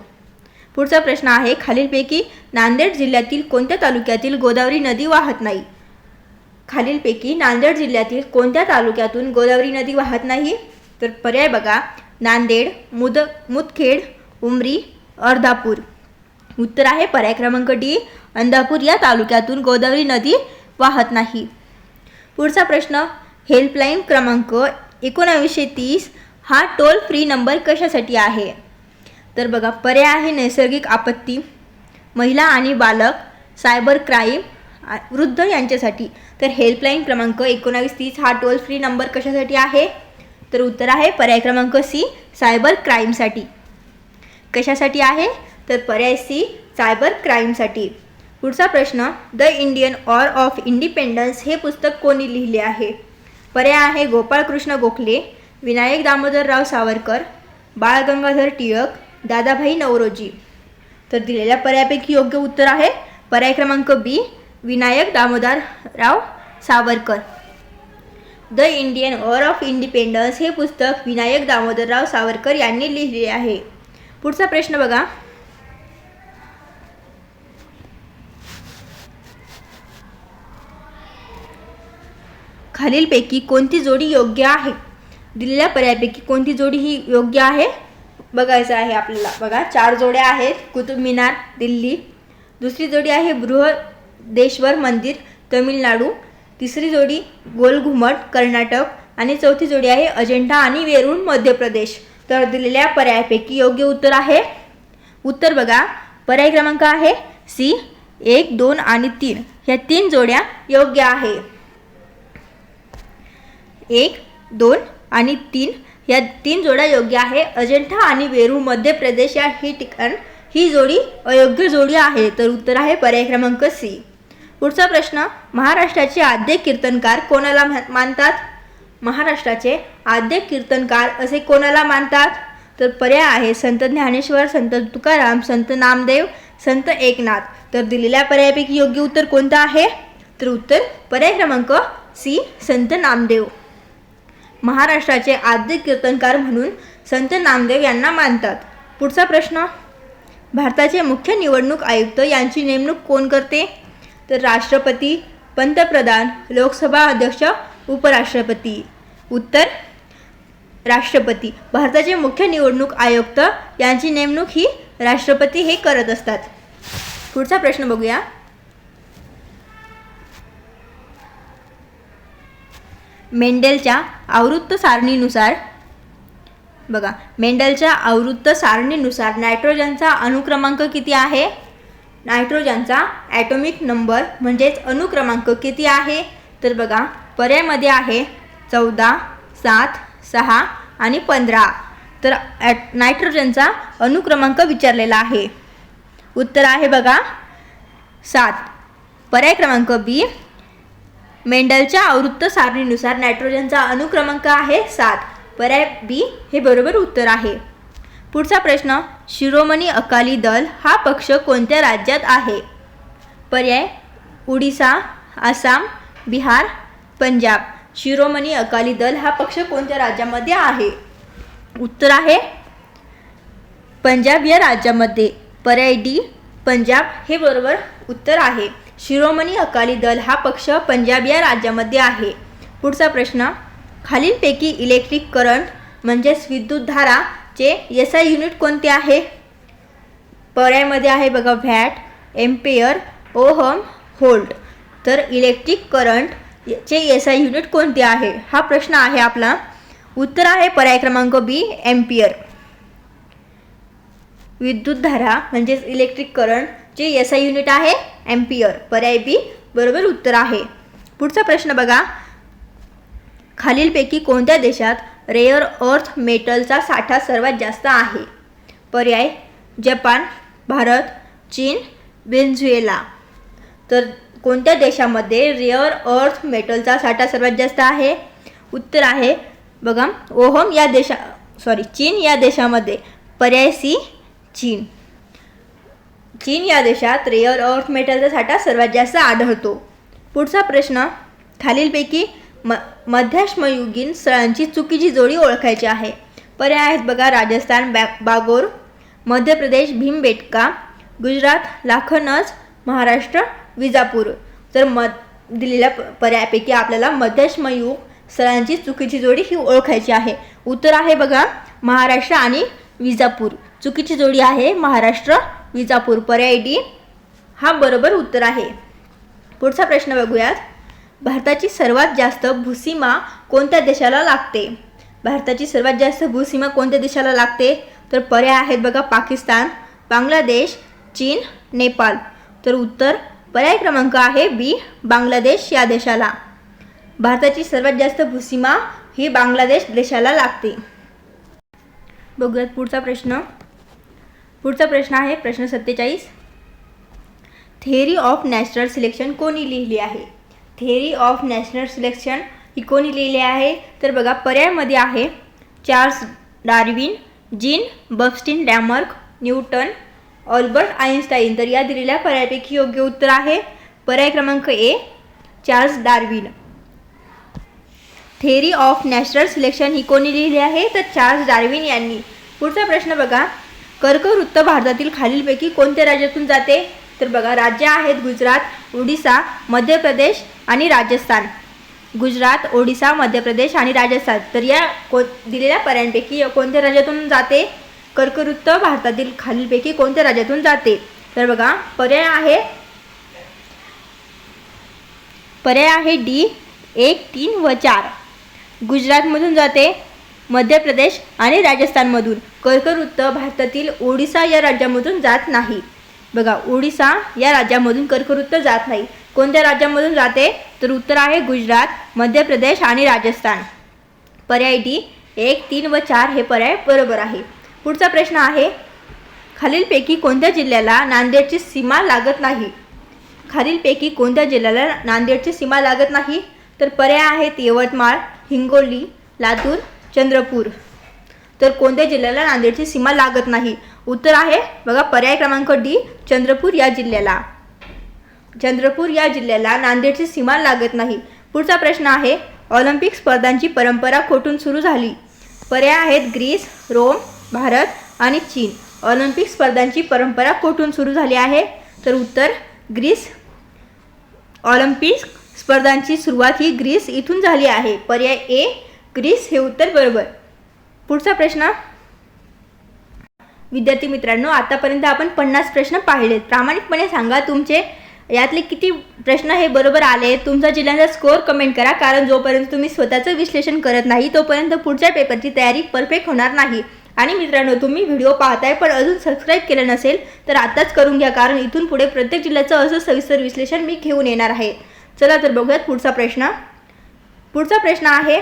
A: पुढचा प्रश्न आहे खालीलपैकी नांदेड जिल्ह्यातील कोणत्या तालुक्यातील गोदावरी नदी वाहत नाही? खालीलपैकी नांदेड जिल्ह्यातील कोणत्या तालुक्यातून गोदावरी नदी वाहत नाही? तर पर्याय बघा नांदेड, मुदखेड, उमरी, अर्धापूर. उत्तर आहे पर्याय क्रमांक डी, अंधापूर या तालुक्यातून गोदावरी नदी वाहत नाही. पुढचा प्रश्न. हेल्पलाईन क्रमांक 1930 हा टोल फ्री नंबर कशासाठी आहे? तर बघा पर्याय आहे नैसर्गिक आपत्ती, महिला आणि बालक, सायबर क्राईम, वृद्ध यांच्यासाठी. तर हेल्पलाईन क्रमांक 1930 हा टोल फ्री नंबर कशासाठी आहे? तर उत्तर आहे पर्याय क्रमांक सी, सायबर क्राईमसाठी. कशासाठी आहे? तर पर्याय सी, सायबर क्राईमसाठी. पुढचा प्रश्न. The Indian war of independence हे पुस्तक कोणी लिहिले आहे? पर्याय आहे गोपाळकृष्ण गोखले, विनायक दामोदरराव सावरकर, बाळ गंगाधर टिळक, दादाभाई नौरोजी. तर दिलेल्या पर्यायापैकी योग्य उत्तर आहे पर्याय क्रमांक B, Vinayak Damodarrao Savarkar. The Indian war of independence हे पुस्तक विनायक दामोदरराव सावरकर यांनी लिहिले आहे. पुढचा प्रश्न बघा. खालीलपैकी कोणती जोडी योग्य आहे? दिलेल्या पर्यायापैकी कोणती जोडी ही योग्य आहे बघायचं आहे आपल्याला. बघा 4 जोड्या आहेत. कुतुब मिनार दिल्ली, दुसरी जोडी आहे बृहदेश्वर मंदिर तमिळनाडू, तिसरी जोडी गोल घुमट कर्नाटक, आणि चौथी जोडी आहे अजिंठा आणि वेरूळ मध्य प्रदेश. तर दिलेल्या पर्यायापैकी योग्य उत्तर आहे, उत्तर बघा पर्याय क्रमांक आहे सी, 1, 2 आणि 3 ह्या 3 जोड्या योग्य आहे. 1, 2 आणि 3 या 3 जोड्या योग्य आहे. अजिंठा आणि वेरूळ मध्य प्रदेश या ही जोडी अयोग्य जोडी आहे. तर उत्तर आहे पर्याय क्रमांक सी. पुढचा प्रश्न. महाराष्ट्राचे आद्य कीर्तनकार कोणाला मानतात? महाराष्ट्राचे आद्य कीर्तनकार असे कोणाला मानतात? तर पर्याय आहे संत ज्ञानेश्वर, संत तुकाराम, संत नामदेव, संत एकनाथ. तर दिलेल्या पर्यायापैकी योग्य उत्तर कोणतं आहे? तर उत्तर पर्याय क्रमांक सी, संत नामदेव. महाराष्ट्राचे आद्य कीर्तनकार म्हणून संत नामदेव यांना मानतात. पुढचा प्रश्न. भारताचे मुख्य निवडणूक आयुक्त यांची नेमणूक कोण करते? तर राष्ट्रपती, पंतप्रधान, लोकसभा अध्यक्ष, उपराष्ट्रपती. उत्तर राष्ट्रपती. भारताचे मुख्य निवडणूक आयुक्त यांची नेमणूक ही राष्ट्रपती हे करत असतात. पुढचा प्रश्न बघूया. मेंडेलच्या आवृत्त सारणीनुसार बघा मेंडेलच्या आवृत्त सारणीनुसार नायट्रोजनचा अणुक्रमांक किती आहे? नायट्रोजनचा ॲटॉमिक नंबर म्हणजेच अणुक्रमांक किती आहे? तर बघा पर्यायामध्ये आहे 14, 7, 6 आणि 15. तर नायट्रोजनचा अणुक्रमांक विचारलेला आहे. उत्तर आहे बघा 7. पर्याय क्रमांक बी. मेंडलच्या आवृत्त सारणीनुसार नायट्रोजनचा अणुक्रमांक आहे 7. पर्याय बी हे बरोबर उत्तर आहे. पुढचा प्रश्न. शिरोमणी अकाली दल हा पक्ष कोणत्या राज्यात आहे? पर्याय ओडिसा, आसाम, बिहार, पंजाब. शिरोमणी अकाली दल हा पक्ष कोणत्या राज्यामध्ये आहे? उत्तर आहे पंजाब या राज्यामध्ये. पर्याय डी पंजाब हे बरोबर उत्तर आहे. शिरोमणी अकाली दल हा पक्ष पंजाब या राज्यामध्ये आहे. पुढचा प्रश्न, खालीलपैकी इलेक्ट्रिक करंट म्हणजेच विद्युतधाराचे एसआय युनिट कोणते आहे? पर्यायामध्ये आहे बघा वॅट, एम्पेयर, ओहम, व्होल्ट. तर इलेक्ट्रिक करंटचे एसआय युनिट कोणते आहे हा प्रश्न आहे आपला. उत्तर आहे पर्याय क्रमांक बी एम्पियर. विद्युतधारा म्हणजेच इलेक्ट्रिक करंटचे एसआय युनिट आहे एम्पियर. पर्याय बी बरोबर उत्तर आहे. पुढचा प्रश्न बघा, खालीलपैकी कोणत्या देशात रेअर अर्थ मेटलचा साठा सर्वात जास्त आहे? पर्याय जपान, भारत, चीन, व्हेनेझुएला. तर कोणत्या देशामध्ये रेअर अर्थ मेटलचा साठा सर्वात जास्त आहे? उत्तर आहे बघा ओहम या चीन या देशामध्ये. पर्याय सी चीन. चीन या देशात रेअर अर्थ मेटलचा साठा सर्वात जास्त आढळतो. पुढचा प्रश्न, खालीलपैकी मध्याश्मयुगीन स्थळांची चुकीची जोडी ओळखायची आहे. पर्याय आहेत बघा राजस्थान बागोर, मध्य प्रदेश भीमबेटका, गुजरात लाखनज, महाराष्ट्र विजापूर. तर दिलेल्या पर्यायापैकी आपल्याला मध्याश्मयुग स्थळांची चुकीची जोडी ही ओळखायची आहे. उत्तर आहे बघा महाराष्ट्र आणि विजापूर. चुकीची जोडी आहे महाराष्ट्र विजापूर. पर्याय डी हा बरोबर उत्तर आहे. पुढचा प्रश्न बघूयात, भारताची सर्वात जास्त भूसीमा कोणत्या देशाला लागते? भारताची सर्वात जास्त भूसीमा कोणत्या देशाला लागते? तर पर्याय आहेत बघा पाकिस्तान, बांगलादेश, चीन, नेपाळ. तर उत्तर पर्याय क्रमांक आहे बी बांगलादेश या देशाला. भारताची सर्वात जास्त भूसीमा ही बांगलादेश देशाला लागते. बघूयात पुढचा प्रश्न. पुढचा प्रश्न आहे प्रश्न 47. थेअरी ऑफ नॅचरल सिलेक्शन कोणी लिहिली आहे? थेअरी ऑफ नॅचरल सिलेक्शन ही कोणी लिहिली आहे? तर बघा पर्यायामध्ये आहे चार्ल्स डार्विन, जीन बर्स्टीन लॅमार्क, न्यूटन, अल्बर्ट आइन्स्टाईन. तर या दिलेल्या पर्यायापैकी योग्य उत्तर आहे पर्याय क्रमांक A Charles Darwin. Theory of natural selection ही कोणी लिहिली आहे? तर चार्ल्स डार्विन यांनी. पुढचा प्रश्न बघा, कर्कवृत्त भारतातील खालीलपैकी कोणत्या राज्यातून जाते? तर बघा राज्य आहेत गुजरात, ओडिसा, मध्य प्रदेश आणि राजस्थान. गुजरात, ओडिसा, मध्य प्रदेश आणि राजस्थान. तर या दिलेल्या पर्यायांपैकी कोणत्या राज्यातून जाते? कर्कवृत्त भारतातील खालीलपैकी कोणत्या राज्यातून जाते? तर बघा पर्याय आहे डी 1, 3 व 4. गुजरातमधून जाते, मध्य प्रदेश आणि राजस्थानमधून. कर्कवृत्त भारतातील ओडिसा या राज्यामधून जात नाही. बघा ओडिसा या राज्यामधून कर्कवृत्त जात नाही. कोणत्या राज्यामधून जाते? तर उत्तर आहे गुजरात, मध्य प्रदेश आणि राजस्थान. पर्याय डी 1, 3 व 4 हे पर्याय बरोबर आहे. पुढचा प्रश्न आहे, खालीलपैकी कोणत्या जिल्ह्याला नांदेडची सीमा लागत नाही? खालीलपैकी कोणत्या जिल्ह्याला नांदेडची सीमा लागत नाही? तर पर्याय आहेत यवतमाळ, हिंगोली, लातूर, चंद्रपूर. तर कोणत्या जिल्ह्याला नांदेडची सीमा लागत नाही? उत्तर आहे बघा पर्याय क्रमांक डी चंद्रपूर या जिल्ह्याला. चंद्रपूर या जिल्ह्याला नांदेडची सीमा लागत नाही. पुढचा प्रश्न आहे, ऑलिम्पिक स्पर्धांची परंपरा कोठून सुरू झाली? पर्याय आहेत ग्रीस, रोम, भारत आणि चीन. ऑलिम्पिक स्पर्धांची परंपरा कोठून सुरू झाली आहे? तर उत्तर ग्रीस. ऑलिम्पिक स्पर्धांची सुरुवात ही ग्रीस इथून झाली आहे. पर्याय ए ग्रीस हे उत्तर बरोबर. पुढचा प्रश्न, विद्यार्थी मित्रांनो आतापर्यंत आपण 50 प्रश्न पाहिलेत. प्रामाणिकपणे सांगा तुमचे यातले किती प्रश्न हे बरोबर आले. तुमचा जिल्ह्याचा स्कोअर कमेंट करा, कारण जोपर्यंत तुम्ही स्वतःचं विश्लेषण करत नाही तोपर्यंत पुढच्या पेपरची तयारी परफेक्ट होणार नाही. आणि मित्रांनो तुम्ही व्हिडिओ पाहताय पण अजून सबस्क्राईब केलं नसेल तर आताच करून घ्या, कारण इथून पुढे प्रत्येक जिल्ह्याचं असं सविस्तर विश्लेषण मी घेऊन येणार आहे. चला तर बघूयात पुढचा प्रश्न. पुढचा प्रश्न आहे,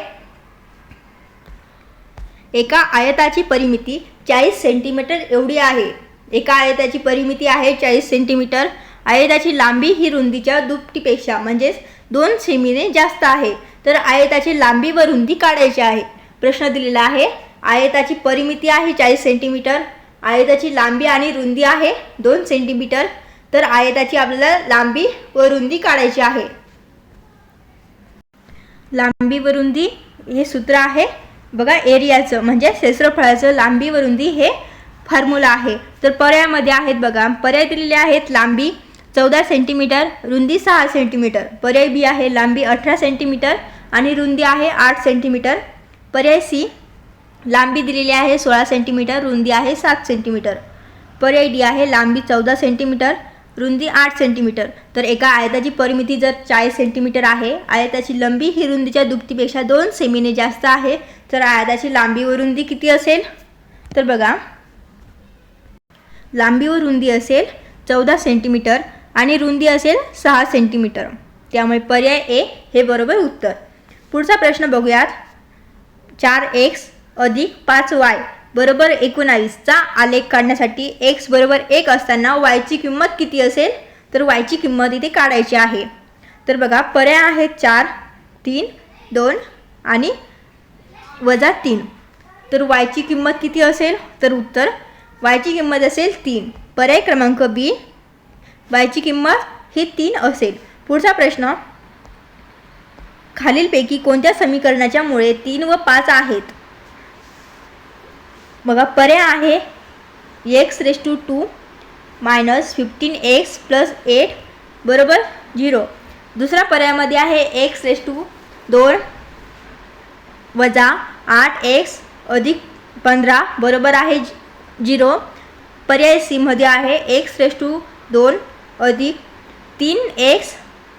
A: एका आयताची परिमिती 40 सेंटीमीटर एवढी आहे. एका आयताची परिमिती आहे 40 सेंटीमीटर. आयताची लांबी ही रुंदीच्या दुपटीपेक्षा म्हणजेच 2 सेमीने जास्त आहे. तर आयताची लांबी व रुंदी काढायची आहे. प्रश्न दिलेला आहे, आयताची परिमिती आहे 40 सेंटीमीटर, आयताची लांबी आणि रुंदी आहे 2 सेंटीमीटर. तर आयताची आपल्याला लांबी व रुंदी काढायची आहे. लांबी व रुंदी हे सूत्र आहे बघा एरियाचं, म्हणजे क्षेत्रफळाचं लांबी व रुंदी हे फॉर्म्युला आहे. तर पर्यायामध्ये आहेत बघा, पर्याय दिलेले आहेत लांबी 14 सेंटीमीटर, रुंदी 6 सेंटीमीटर. पर्याय बी आहे लांबी 18 सेंटीमीटर आणि रुंदी आहे 8 सेंटीमीटर. पर्याय सी लांबी दिलेली आहे 16 सेंटीमीटर, रुंदी आहे 7 सेंटीमीटर. पर्याय डी आहे लांबी 14 सेंटीमीटर, रुंदी 8 सेंटीमीटर. तर एका आयताची परिमिती जर 40 सेंटीमीटर आहे, आयताची लंबी ही रुंदीच्या दुपटीपेक्षा 2 सेमीने जास्त आहे, तर आयताची लांबी व रुंदी किती असेल? तर बघा, लांबी व रुंदी असेल 14 सेंटीमीटर आणि रुंदी असेल 6 सेंटीमीटर. त्यामुळे पर्याय ए हे बरोबर उत्तर. पुढचा प्रश्न बघूयात. 4x अधिक 5y बरोबर 19 चा आलेख काढण्यासाठी x बरोबर 1 असताना y ची किंमत किती असेल? तर y ची किंमत इथे काढायची आहे. तर बघा, पर्याय आहेत 4, 3, 2 आणि -3. तर y ची किंमत किती असेल? तर उत्तर y ची किंमत असेल 3. पर्याय क्रमांक बी, y ची किंमत ही 3 असेल. पुढचा प्रश्न, खालीलपैकी कोणत्या समीकरणाच्या मुळे 3 व 5 आहेत? बघा, पर्याय आहे x⁻² - 15x + 8 बरोबर 0. दुसरा पर्यायामध्ये आहे x⁻² - 8x अधिक 15 बरोबर आहे 0. पर्याय सी मध्ये आहे x⁻² अधिक 3x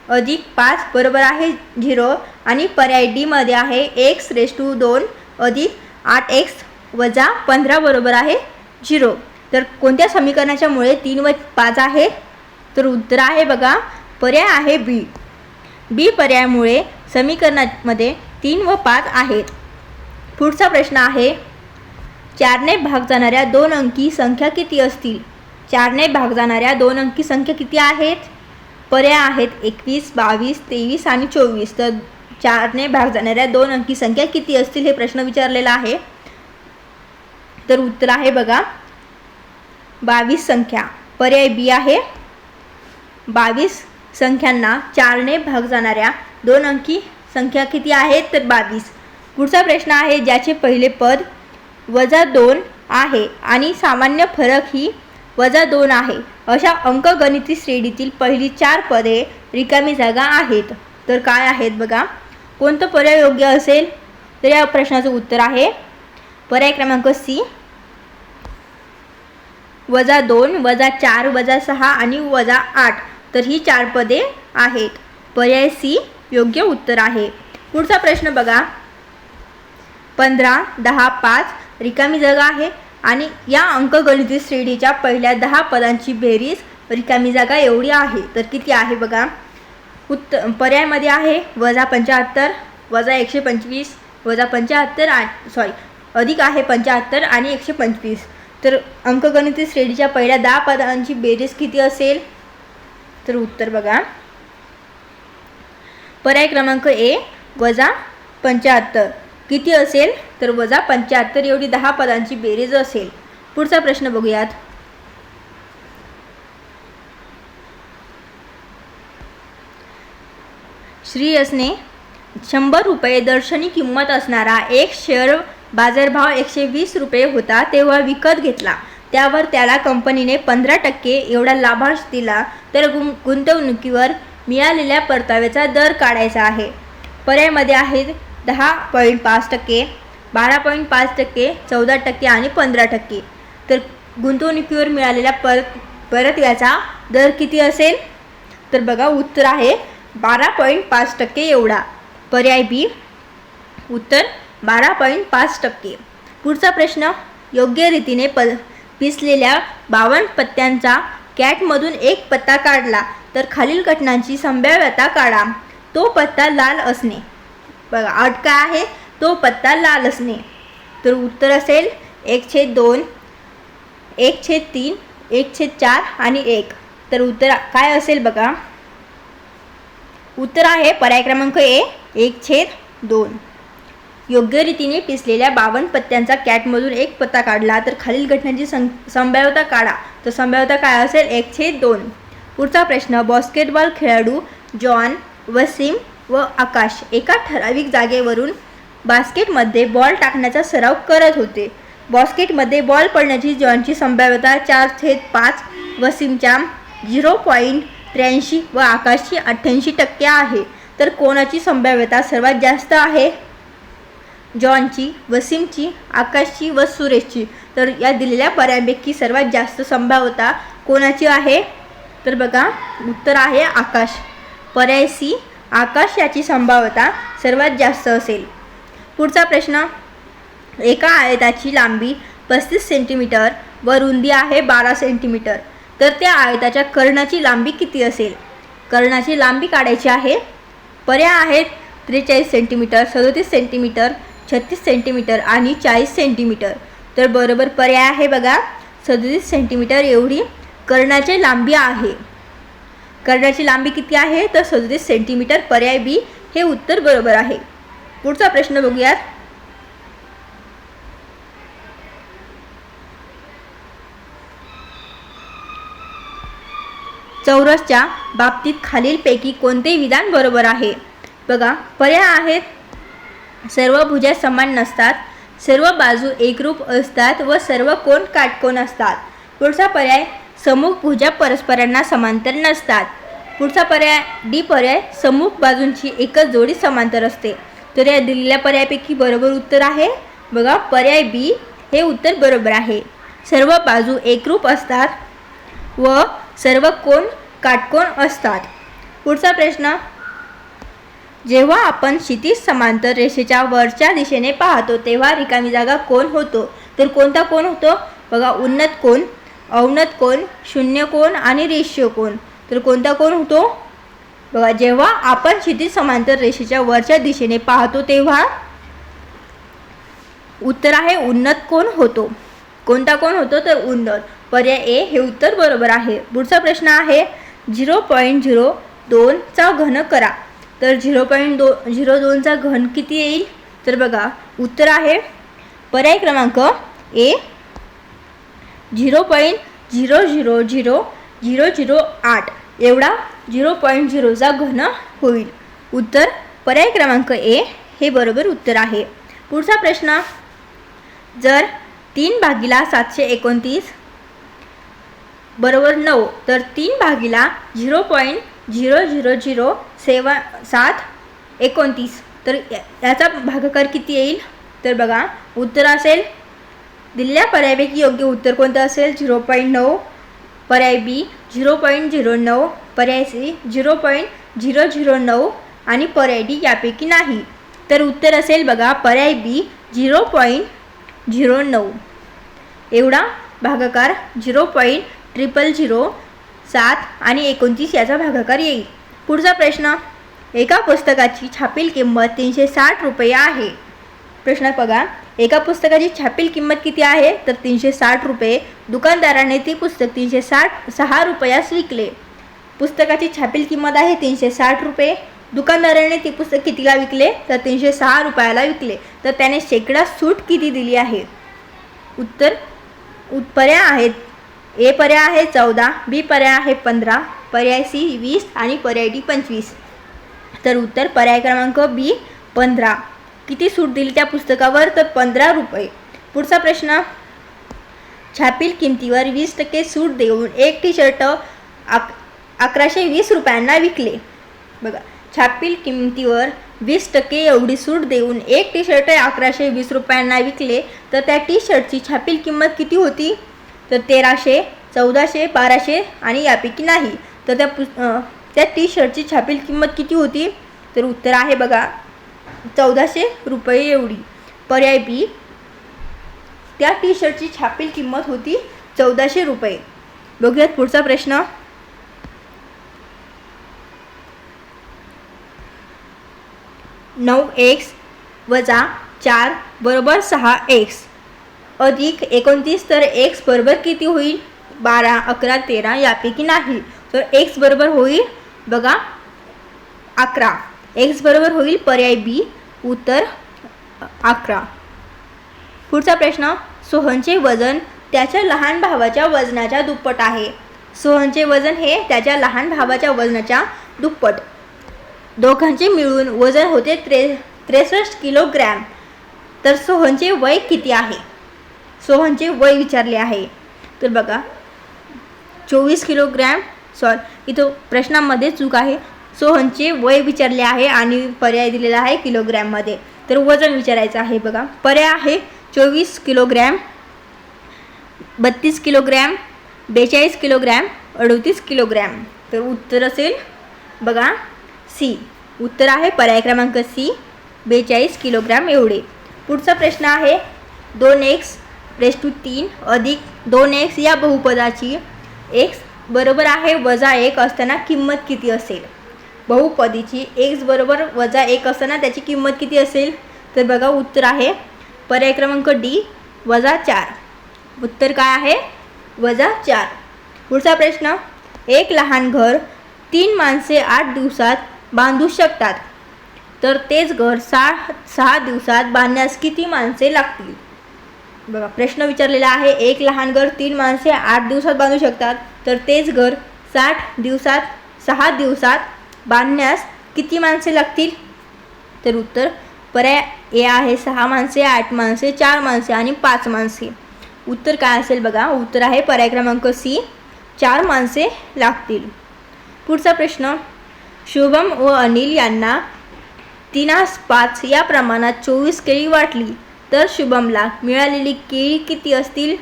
A: अधिक 5 बरोबर आहे 0 आणि पर्याय डी मध्ये आहे x⁻² अधिक 8x वजा 15 बरोबर आहे 0. तर कोणत्या समीकरणाच्या मुळे 3 व 5 आहेत? तर उत्तर आहे बघा, पर्याय आहे बी. बी पर्यायामुळे समीकरणामध्ये 3 व 5 आहेत. पुढचा प्रश्न आहे, 4ने भाग जाणाऱ्या 2 अंकी संख्या किती असतील? 4ने भाग जाणाऱ्या 2 अंकी संख्या किती आहेत? पर्याय आहेत 21, 22, 23 आणि 24. तर 4ने भाग जाणाऱ्या 2 अंकी संख्या किती असतील हे प्रश्न विचारलेला आहे. तर उत्तर आहे बघा 22 संख्या. पर्याय बी आहे 22 संख्यांना 4ने भाग जाणाऱ्या 2 अंकी संख्या किती आहेत? तर 22. पुढचा प्रश्न आहे, ज्याचे पहिले पद -2 आहे आणि सामान्य फरक ही -2 आहे, अशा अंकगणिती श्रेणीतील पहिली 4 पदे रिकामी जागा आहेत. तर काय आहेत बघा, कोणतं पर्याय योग्य असेल? तर या प्रश्नाचं उत्तर आहे पर्याय क्रमांक सी -2, -4, -6 आणि -8. तर ही 4 पदे आहेत. पर्याय सी योग्य उत्तर आहे. पुढचा प्रश्न बघा, 15, 10, 5 रिकामी जागा आहे आणि या अंकगणिती श्रेणीच्या पहिल्या 10 पदांची बेरीज रिकामी जागा एवढी आहे. तर किती आहे बघा, पर्यायमध्ये आहे -75, -125, -75 अधिक आहे 75 आणि 125. तर अंकगणिती श्रेणीच्या पहिल्या 10 पदांची बेरीज किती असेल? तर उत्तर बघा, पर्याय क्रमांक ए -75 किती असेल? तर -75 एवढी 10 पदांची बेरीज असेल. पुढचा प्रश्न बघूयात. श्रीयसने 100 रुपये दर्शनी किंमत असणारा एक शेअर बाजारभाव 120 रुपये होता तेव्हा विकत घेतला. त्यावर त्याला कंपनीने 15% एवढा लाभांश दिला. तर गुंतवणुकीवर मिळालेल्या परताव्याचा दर काढायचा आहे. पर्यायमध्ये आहेत 10.5%, 12.5%, 14% आणि 15%. तर गुंतवणुकीवर मिळालेल्या परताव्याचा दर किती असेल? तर बघा, उत्तर आहे 12.5% एवढा. पर्याय बी उत्तर 12.5%. पुढचा प्रश्न, योग्य रीतीने पिसलेल्या 52 पत्त्यांचा कॅटमधून एक पत्ता काढला तर खालील घटनांची संभाव्यता काढा. तो पत्ता लाल असणे. बघा, अट काय आहे? तो पत्ता लाल असणे. तर उत्तर असेल 1/2, 1/3, 1/4 आणि 1. तर उत्तर काय असेल बघा, उत्तर आहे पर्याय क्रमांक ए 1/2. योग्य रीतीने पिसलेल्या 52 पत्त्यांचा कॅटमधून एक पत्ता काढला तर खालील घटनांची संभाव्यता काढा. तर संभाव्यता काय असेल? 1/2. पुढचा प्रश्न, बास्केटबॉल खेळाडू जॉन वसीम व आकाश एका ठराविक जागेवरून बास्केटमध्ये बॉल टाकण्याचा सराव करत होते. बास्केटमध्ये बॉल पडण्याची जॉनची संभाव्यता 4/5, वसीमच्या 0.83 व आकाशची 88% आहे. तर कोणाची संभाव्यता सर्वात जास्त आहे? जॉनची, वसीमची, आकाशची व सुरेशची. तर या दिलेल्या पर्यायांपैकी सर्वात जास्त संभाव्यता कोणाची आहे? तर बघा उत्तर आहे आकाश. पर्याय सी, आकाश याची संभाव्यता सर्वात जास्त असेल. पुढचा प्रश्न, एका आयताची लांबी 35 सेंटीमीटर व रुंदी आहे 12 सेंटीमीटर. तर त्या आयताच्या कर्णाची लांबी किती असेल? कर्णाची लांबी काढायची आहे. पर्याय आहेत 43 सेंटीमीटर, 37 सेंटीमीटर, 36 सेंटीमीटर आणि 40 सेंटीमीटर. तर बरोबर पर्याय आहे बघा 37 सेंटीमीटर एवढी कर्णाची लांबी आहे. कर्णाची लांबी किती आहे? तर 37 सेंटीमीटर. पर्याय बी हे उत्तर बरोबर आहे. पुढचा प्रश्न बघूयात. चौरसच्या बाबतीत खालीलपैकी कोणते विधान बरोबर आहे? बघा पर्याय आहेत सर्व भुजा समान नसतात, सर्व बाजू एकरूप असतात व सर्व कोण काटकोन असतात. पुढचा पर्याय समूह भुजा परस्परांना समांतर नसतात. पुढचा पर्याय डी पर्याय समूह बाजूंची एकच जोडी समांतर असते. तर या दिलेल्या पर्यायापैकी बरोबर उत्तर आहे बघा पर्याय बी हे उत्तर बरोबर आहे. सर्व बाजू एकरूप असतात व सर्व कोण काटकोन असतात. पुढचा प्रश्न, जेव्हा आपण क्षितिज समांतर रेषेच्या वरच्या दिशेने पाहतो तेव्हा रिकामी जागा कोण होतो? तर कोणता कोण होतो? बघा उन्नत कोण, अवनत कोण, शून्य कोण आणि रेषीय कोण. तर कोणता कोण होतो? बघा जेव्हा आपण क्षितिज समांतर रेषेच्या वरच्या दिशेने पाहतो तेव्हा उत्तर आहे उन्नत कोण होतो. कोणता कोण होतो? तर उन्नत. पर्याय ए हे उत्तर बरोबर आहे. पुढचा प्रश्न आहे 0.02 चा घन करा. तर 0.02 चा घन किती येईल? तर बघा उत्तर आहे पर्याय क्रमांक ए 0.000008 एवढा 0.0 चा घन होईल. उत्तर पर्याय क्रमांक ए हे बरोबर उत्तर आहे. पुढचा प्रश्न, जर 3/729 बरोबर 9 तर 3/0.0000729 तर याचा भागाकार किती येईल? तर बघा उत्तर असेल दिलेल्या पर्यायापैकी योग्य उत्तर कोणतं असेल? 0.9, पर्याय बी 0.09, पर्याय सी 0.009 आणि पर्याय डी यापैकी नाही. तर उत्तर असेल बघा पर्याय बी 0.09 एवढा भागाकार 0.00007 आणि 29 याचा भागाकार येईल. पुढचा प्रश्न, एका पुस्तकाची छापील किंमत 360 रुपये आहे. प्रश्न बघा एका पुस्तकाची छापील किंमत किती आहे? तर 360 रुपये. दुकानदाराने ती पुस्तक 306 रुपयास विकले. पुस्तकाची छापील किंमत आहे 360 रुपये. दुकानदाराने ती पुस्तक कितीला विकले? तर 306 रुपयाला विकले. तर त्याने शेकडा सूट किती दिली आहे? उत्तर पर्याय आहेत ए पर्याय आहे 14, बी पर्याय आहे 15, पर्याय सी 20 आणि पर्याय डी 25. तर उत्तर पर्याय क्रमांक बी 15. किती सूट दिली त्या पुस्तकावर? तर 15 रुपये. पुढचा प्रश्न, छापील किमतीवर 20% सूट देऊन एक टी शर्ट 1120 रुपयांना विकले. बघा छापील किमतीवर 20% एवढी सूट देऊन एक टी शर्ट 1120 रुपयांना विकले. तर त्या टी शर्टची छापील किंमत किती होती? तर 1300, 1400, 1200 आणि यापैकी नाही. तर त्या टी शर्टची छापील किंमत किती होती? तर उत्तर आहे बघा 1400 रुपये एवढी. पर्याय बी त्या टी शर्टची छापील किंमत होती 1400 रुपये. बघूयात पुढचा प्रश्न, 9x वजा 4 बरोबर 6x अधिक 29 तर x बरोबर किती होईल? 12, 11, 13 यापैकी नाही. तर x बरोबर होईल बघा 11. x बरोबर होईल पर्याय बी उत्तर 11. पुढचा प्रश्न, सोहनचे वजन त्याच्या लहान भावाच्या वजनाच्या दुप्पट आहे. सोहनचे वजन हे त्याच्या लहान भावाच्या वजनाच्या दुप्पट. दोघांचे मिळून वजन होते 63 किलोग्रॅम. तर सोहनचे वय किती आहे? सोहनचे वय विचारले आहे. तर बघा 24 किलोग्रॅम, इथं प्रश्नामध्ये चूक आहे. सोहनचे वय विचारले आहे आणि पर्याय दिलेला आहे किलोग्रॅममध्ये. तर वजन विचारायचं आहे. बघा पर्याय आहे 24 किलोग्रॅम, 32 किलोग्रॅम, 42 किलोग्रॅम, 38 किलोग्रॅम. तर उत्तर असेल बघा सी. उत्तर आहे पर्याय क्रमांक सी, 42 किलोग्रॅम एवढे. पुढचा प्रश्न आहे 2x⁻³ अधिक 2x या बहुपदाची x बरोबर आहे -1 असताना किंमत किती असेल? बहुपदीची x बरोबर -1 असताना त्याची किंमत किती असेल? तर बघा उत्तर आहे पर्याय क्रमांक डी, -4. उत्तर काय आहे? -4. पुढचा प्रश्न, एक लहान घर 3 माणसे 8 दिवसात बांधू शकतात. तर तेच घर 6 दिवसात बांधण्यास किती माणसे लागतील? बघा प्रश्न विचारलेला आहे. एक लहान घर 3 माणसे 8 दिवसात बांधू शकतात. तर तेच घर 6 दिवसात बांधण्यास किती माणसे लागतील? तर उत्तर पर्याय ए आहे 6 माणसे, 8 माणसे, 4 माणसे आणि 5 माणसे. उत्तर काय असेल बघा? उत्तर आहे पर्याय क्रमांक सी, 4 माणसे लागतील. पुढचा प्रश्न, शुभम व अनिल यांना 3:5 या प्रमाणात 24 केळी वाटली तर शुभमला मिळालेली केळी किती असतील?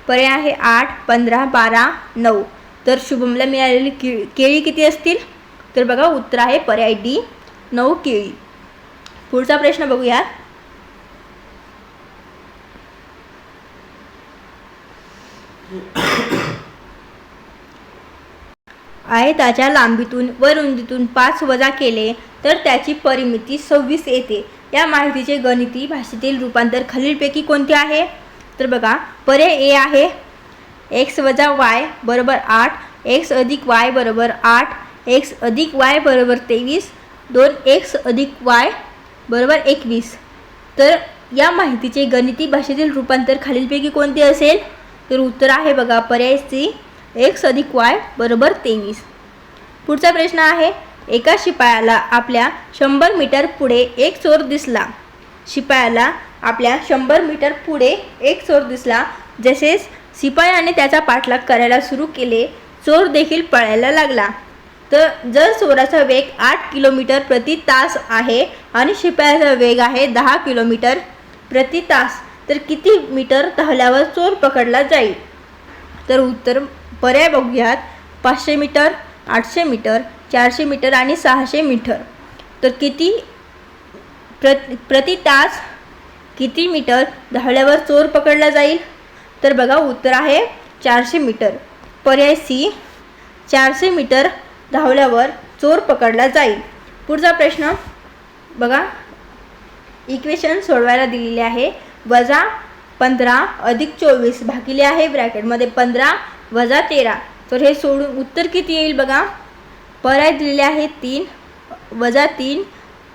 A: पर्याय आहे 8, 15, 12, 9. तर शुभमला मिळालेली केळी किती असतील? तर बघा उत्तर आहे पर्याय डी, 9 केळी. पुढचा प्रश्न बघूया. आयताच्या लांबीतून व रुंदीतून 5 वजा केले तर त्याची परिमिती 26 येते. या माहितीचे गणिती भाषेतील रूपांतर खालीलपैकी कोणते आहे? तर बघा पर्याय ए आहे x - y बरोबर 8, x + y बरोबर 8, x + y बरोबर 23, 2x + y बरोबर 21. तर या माहितीचे गणिती भाषेतील रूपांतर खालीलपैकी कोणते असेल? तर उत्तर आहे बघा पर्याय सी, x + y बरोबर 23. पुढचा प्रश्न आहे, एका शिपायाला आपल्या 100 मीटर पुढे एक चोर दिसला. शिपायाला आपल्या 100 मीटर पुढे एक चोर दिसला. जसेच शिपायाने त्याचा पाठलाग करायला सुरू केले, चोर देखील पळायला लागला. तर जर चोराचा वेग 8 किलोमीटर प्रति तास आहे आणि शिपायाचा वेग आहे 10 किलोमीटर प्रति तास, तर किती मीटर धावल्यावर चोर पकडला जाईल? तर उत्तर पर्याय बघूयात. 500 मीटर, 800 मीटर, 400 मीटर आणि 600 मीटर. तर किती प्रति तास किती मीटर धावल्यावर चोर पकडला जाईल? तर बघा उत्तर आहे 400 मीटर. पर्याय सी, 400 मीटर धावल्यावर चोर पकडला जाईल. पुढचा प्रश्न बघा, इक्वेशन सोडवायला दिलेले आहे. -15 अधिक 24 भागिले आहे ब्रॅकेटमध्ये 15 वजा 13. तर हे सोडून उत्तर किती येईल बघा? पर्याय दिलेले आहे 3, -3,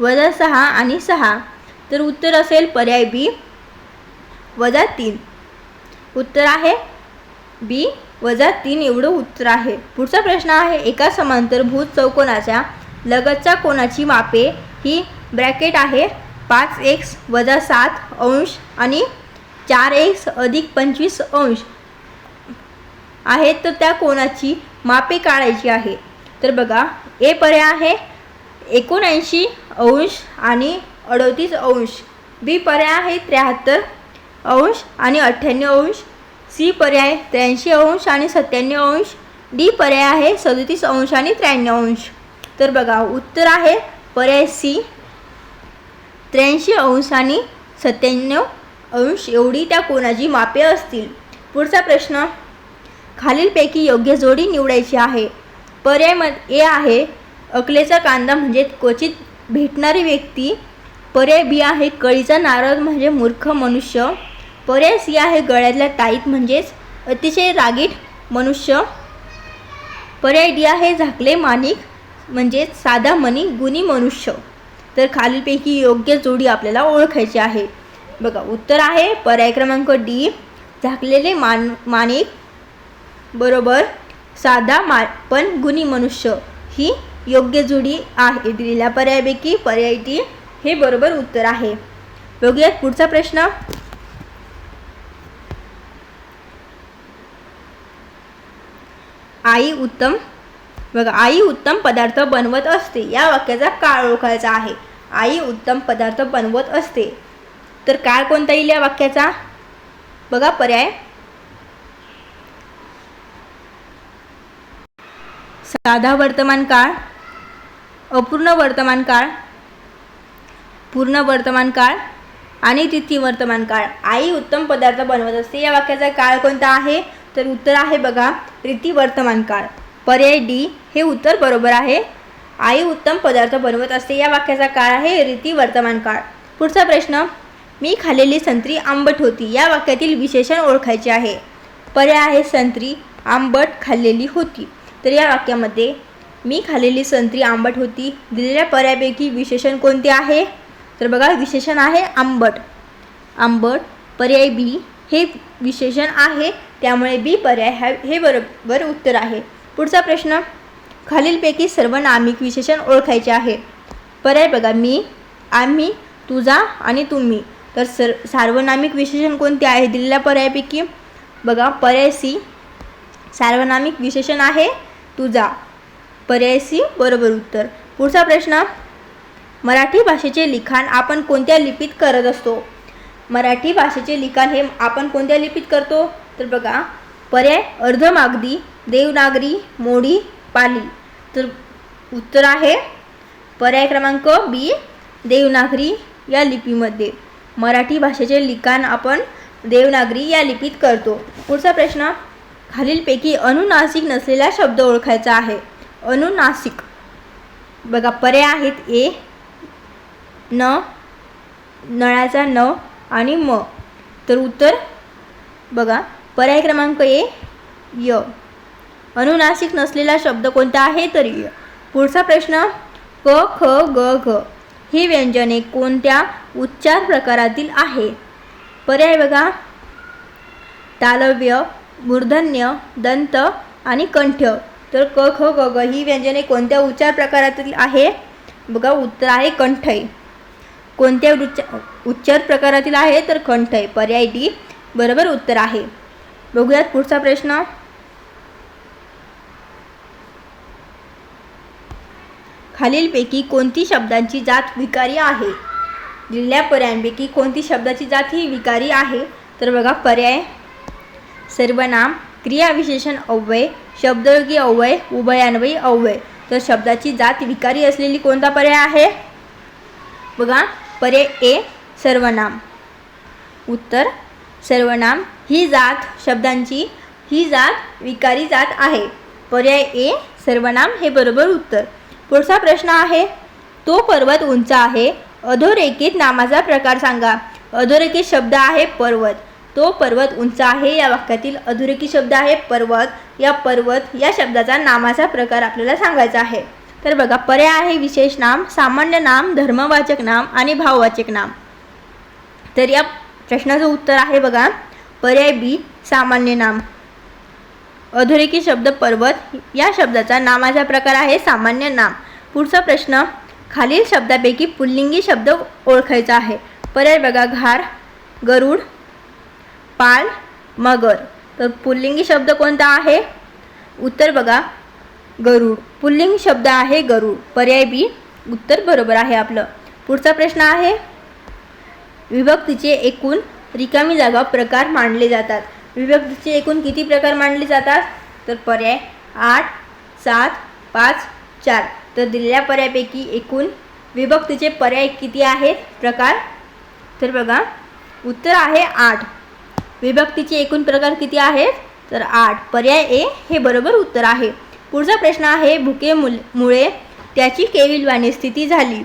A: -6 आणि 6. तर उत्तर असेल पर्याय बी, -3. उत्तर आहे बी, -3 एवढं उत्तर आहे. पुढचा प्रश्न आहे, एका समांतरभुज चौकोनाच्या लगतच्या कोनाची मापे ही ब्रॅकेट आहे 5x - 7 अंश आणि 4x + 25 अंश आहेत. तर त्या कोनाची मापे काढायची आहे. तर बघा ए पर्याय आहे 79 अंश आणि 38 अंश, बी पर्याय आहे 73 अंश आणि 98 अंश, सी पर्याय 83 अंश आणि 97 अंश, डी पर्याय आहे 37 अंश आणि 93 अंश. तर बघा उत्तर आहे पर्याय सी, 83 अंश आणि 97 अंश एवढी त्या कोनाची मापे असतील. पुढचा प्रश्न, खालीलपैकी योग्य जोडी निवडायची आहे. पर्याय ए आहे अकलेचा कांदा म्हणजे क्वचित भेटणारी व्यक्ती. पर्याय बी आहे कळीचा नारळ म्हणजे मूर्ख मनुष्य. पर्याय सी आहे गळ्यातल्या टाईत म्हणजेच अतिशय रागीट मनुष्य. पर्याय डी आहे झाकले माणिक म्हणजेच साधा मनी गुणी मनुष्य. तर खालीलपैकी योग्य जोडी आपल्याला ओळखायची आहे. बघा उत्तर आहे पर्याय क्रमांक डी, झाकलेले माणिक बरोबर साधा पण गुणी मनुष्य ही योग्य जोडी आहे. दिलेल्या पर्यायापैकी पर्याय डी हे बरोबर उत्तर आहे. बघूयात पुढचा प्रश्न. आई उत्तम बघा, आई उत्तम पदार्थ बनवत असते या वाक्याचा काळ ओळखायचा आहे. आई उत्तम पदार्थ बनवत असते, तर काळ कोणता येईल या वाक्याचा? बघा पर्याय. साधा वर्तमान काळ, अपूर्ण वर्तमान काळ, पूर्ण वर्तमान काळ आणि तिथी वर्तमान काळ. आई उत्तम पदार्थ बनवत असते या वाक्याचा काळ कोणता आहे? तर उत्तर आहे बघा रीती वर्तमान काळ. पर्याय डी हे उत्तर बरोबर आहे. आई उत्तम पदार्थ बनवत असते या वाक्याचा काळ आहे रीती वर्तमान काळ. पुढचा प्रश्न. मी खाल्लेली संत्री आंबट होती या वाक्यातील विशेषण ओळखायचे आहे. पर्याय आहे संत्री आंबट खाल्लेली होती. तर या वाक्यामध्ये मी खाल्लेली संत्री आंबट होती दिलेल्या पर्यायापैकी विशेषण कोणते आहे? तर बघा विशेषण आहे आंबट. आंबट पर्याय बी हे विशेषण आहे, त्यामुळे बी पर्याय हे बरोबर उत्तर आहे. पुढचा प्रश्न. खालीलपैकी सर्वनामिक विशेषण ओळखायचे आहे. पर्याय बघा मी, आम्ही, तुझा आणि तुम्ही. तर सार्वनामिक विशेषण कोणते आहे दिलेल्या पर्यायापैकी? बघा पर्याय सी सार्वनामिक विशेषण आहे तुझा. पर्याय सी बरोबर उत्तर. पुढचा प्रश्न. मराठी भाषेचे लिखाण आपण कोणत्या लिपीत करत असतो? मराठी भाषेचे लिखाण हे आपण कोणत्या लिपीत करतो? तर बघा पर्याय अर्धमागधी, देवनागरी, मोडी, पाली. तर उत्तर आहे पर्याय क्रमांक बी देवनागरी या लिपीमध्ये. मराठी भाषेचे लिखाण आपण देवनागरी या लिपीत करतो. पुढचा प्रश्न. खालीलपैकी अनुनासिक नसलेला शब्द ओळखायचा आहे. अनुनासिक बघा पर्याय आहेत ए न, नळाचा न आणि म. तर उत्तर बघा पर्याय क्रमांक ए य. अनुनासिक नसलेला शब्द कोणता आहे? तर य. पुढचा प्रश्न. क ख ग घ ही व्यंजने कोणत्या उच्चार प्रकारातील आहे? पर्याय बघा तालव्य, मूर्धन्य, दंत आणि कंठ. तर क ख ग घ ही व्यंजने कोणत्या उच्चार प्रकारातील आहे? बघा उत्तर आहे कंठय. कोणत्या उच्चार प्रकारातील आहे? तर कंठय. पर्याय डी बरोबर उत्तर आहे. बघूयात पुढचा प्रश्न. खालीलपैकी कोणती शब्दांची जात विकारी आहे? दिलेल्या पर्यायांपैकी कोणती शब्दाची जात ही विकारी आहे? तर बघा पर्याय सर्वनाम, क्रियाविशेषण अव्यय, शब्दयोगी अव्यय, उभयान्वयी अव्यय. तर शब्दाची जात विकारी असलेली कोणता पर्याय आहे? बघा पर्याय ए सर्वनाम. उत्तर सर्वनाम ही जात शब्दांची ही जात विकारी जात आहे. पर्याय ए सर्वनाम हे बरोबर उत्तर. पुढचा प्रश्न आहे. तो पर्वत उंच आहे. अधोरेखित नामाचा प्रकार सांगा. अधोरेखित शब्द आहे पर्वत. तो पर्वत उंच आहे या वाक्यातील अधोरेखित शब्द आहे पर्वत. या पर्वत या शब्दाचा नामाचा प्रकार आपल्याला सांगायचा आहे. तर बघा पर्याय आहे विशेष नाम, सामान्य नाम, धर्मवाचक नाम आणि भाववाचक नाम. तर या प्रश्नाचं उत्तर आहे बघा पर्याय बी सामान्य नाम. अधोरेखित शब्द पर्वत या शब्दाचा नामाचा प्रकार आहे सामान्य नाम. पुढचा प्रश्न. खालील शब्दापैकी पुल्लिंगी शब्द ओळखायचा आहे. पर्याय बघा घार, गरुड, पाल, मगर. तर पुल्लिंगी शब्द कोणता आहे? उत्तर बघा गरुड. पुल्लिंग शब्द आहे गरुड. पर्याय बी उत्तर बरोबर आहे आपलं. पुढचा प्रश्न आहे. विभक्तीचे एकूण रिकामी जागा प्रकार मानले जातात. विभक्तीचे एकूण किती प्रकार मानले जातात? तर पर्याय 8, 7, 5, 4. तर दिलेल्या पर्यायापैकी एकूण विभक्तीचे पर्याय किती आहेत प्रकार? तर बघा उत्तर आहे 8. विभक्तीचे एकूण प्रकार किती आहेत? तर 8. पर्याय ए हे बरोबर उत्तर आहे. पुढचा प्रश्न आहे. भुकेमुळे त्याची केविलवाणी स्थिती झाली.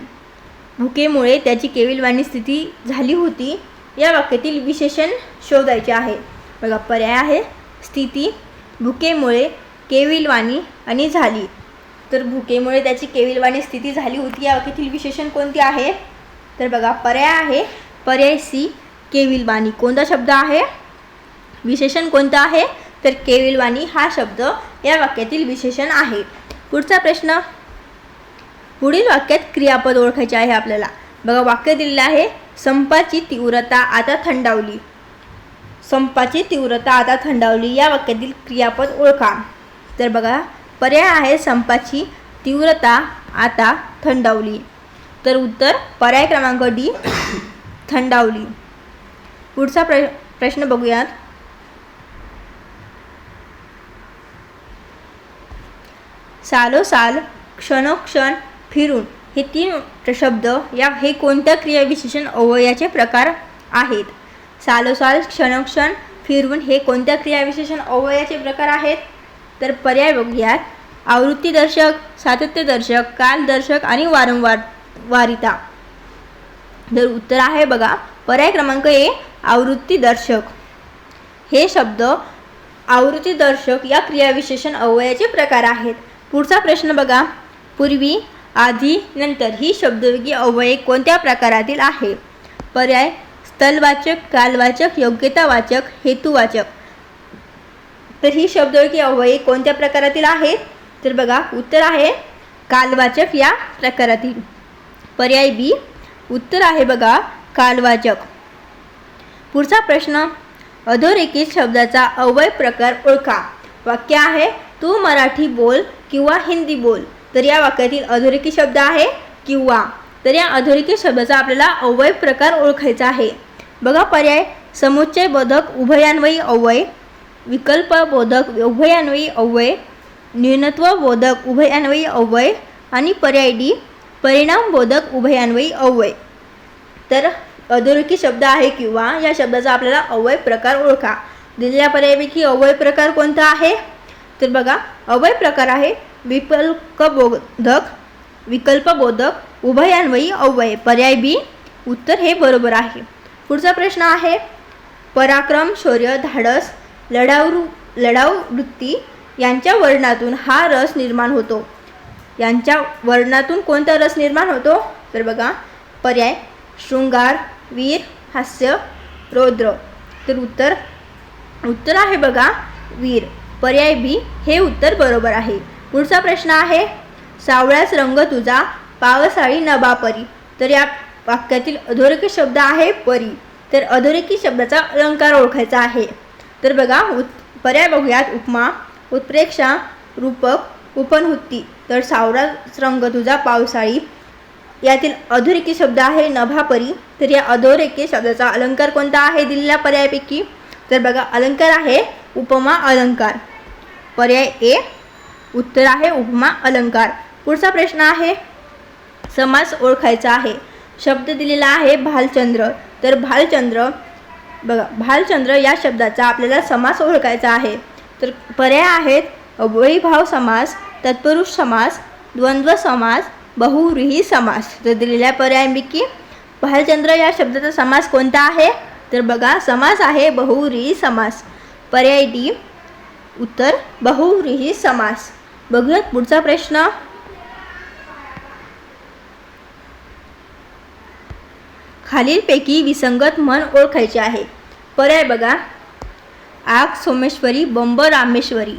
A: भुकेमुळे त्याची केविलवाणी स्थिती झाली होती या वाक्यातील विशेषण शोधायचे आहे. बघा पर्याय आहे स्थिती, भुकेमुळे, केविलवाणी आणि झाली. तर भुकेमुळे त्याची केविलवाणी स्थिती झाली होती या वाक्यातील विशेषण कोणते आहे? तर बघा पर्याय आहे पर्याय सी केविलवाणी. कोणता शब्द आहे? विशेषण कोणतं आहे? तर केविलवाणी हा शब्द या वाक्यातील विशेषण आहे. पुढचा प्रश्न. पुढील वाक्यात क्रियापद ओळखायचे आहे आपल्याला. बघा वाक्य दिलेलं आहे, संपाची तीव्रता आता थंडावली. संपाची तीव्रता आता थंडावली या वाक्यातील क्रियापद ओळखा. तर बघा पर्याय आहे संपाची तीव्रता आता थंडावली. तर उत्तर पर्याय क्रमांक डी थंडावली. पुढचा प्रश्न बघूयात. सालोसाल, क्षणोक्षण, फिरून हे 3 शब्द हे कोणत्या क्रियाविशेषण अव्ययाचे प्रकार आहेत? सालोसाल, क्षणोक्षण, फिरून हे कोणत्या क्रियाविशेषण अव्ययाचे प्रकार आहेत? तर पर्याय बघूयात. आवृत्तीदर्शक, सातत्यदर्शक, कालदर्शक आणि वारंवारिता. तर उत्तर आहे बघा पर्याय क्रमांक ए आवृत्तीदर्शक. हे शब्द आवृत्तीदर्शक या क्रियाविशेषण अव्ययाचे प्रकार आहेत. पुढचा प्रश्न बघा. पूर्वी, आधी, नंतर ही शब्दयोगी अव्यय कोणत्या प्रकारातील आहे? पर्याय स्थलवाचक, कालवाचक, योग्यतावाचक, हेतुवाचक. तर ही शब्दयोगी अव्यय कोणत्या प्रकारातील आहेत? तर बघा उत्तर आहे कालवाचक या प्रकारातील. पर्याय बी उत्तर आहे बघा कालवाचक. पुढचा प्रश्न. अधोरेखित शब्दाचा अव्यय प्रकार ओळखा. वाक्य आहे, तू मराठी बोल किंवा हिंदी बोल. तर या वाक्यातील अधोरेखित शब्द आहे किंवा. तर या अधोरेखित शब्दाचा आपल्याला अव्यय प्रकार ओळखायचा आहे. बघा पर्याय समुच्चय बोधक उभयान्वयी अव्यय, विकल्प बोधक उभयान्वयी अव्यय, न्यूनत्व बोधक उभयान्वयी अव्यय आणि पर्याय डी परिणाम बोधक उभयान्वयी अव्यय. तर अधोरेखित शब्द आहे किंवा या शब्दाचा आपल्याला अव्यय प्रकार ओळखा. दिलेल्या पर्यायापैकी अव्यय प्रकार कोणता आहे? तर बघा अव्यय प्रकार आहे विकल्प बोधक उभयान्वयी अव्यय. पर्याय बी उत्तर हे बरोबर आहे. पुढचा प्रश्न आहे. पराक्रम, शौर्य, धाडस, लढाऊ वृत्ती यांच्या वर्णातून हा रस निर्माण होतो. यांच्या वर्णातून कोणता रस निर्माण होतो? तर बघा पर्याय शृंगार, वीर, हास्य, रौद्र. तर उत्तर आहे बघा वीर. पर्याय बी हे उत्तर बरोबर आहे. पुढचा प्रश्न आहे. सावळ्याच रंग तुझा, पावसाळी नभा परी. तर या वाक्यातील अधोरेखित शब्द आहे परी. तर अधोरेखित शब्दाचा अलंकार ओळखायचा आहे. तर बघा पर्याय बघूयात. उपमा, उत्प्रेक्षा, रूपक, उपनहुती. तर सावळाच रंग तुझा, पावसाळी यातील अधोरेखित शब्द आहे नभापरी. तर या अधोरेखित शब्दाचा अलंकार कोणता आहे दिलेल्या पर्यायापैकी? तर बघा अलंकार आहे उपमा अलंकार. पर्याय ए उत्तर आहे उपमा अलंकार. पुढचा प्रश्न आहे. समास ओळखायचा आहे. शब्द दिलेला आहे भालचंद्र. तर भालचंद्र या शब्दाचा आपल्याला समास ओळखायचा आहे. तर पर्याय आहेत अव्ययीभाव समास, तत्पुरुष समास, द्वंद्व समास, बहुव्रीही समास. तर दिलेल्या पर्यायापैकी भालचंद्र या शब्दाचा समास कोणता आहे? तर बघा समास आहे बहुव्रीही समास. पर्याय डी उत्तर बहुव्रीही समास. बघूयात पुढचा प्रश्न. खालीलपैकी विसंगत म्हण ओळखायचे आहे. पर्याय बघा आग सोमेश्वरी, बंब रामेश्वरी.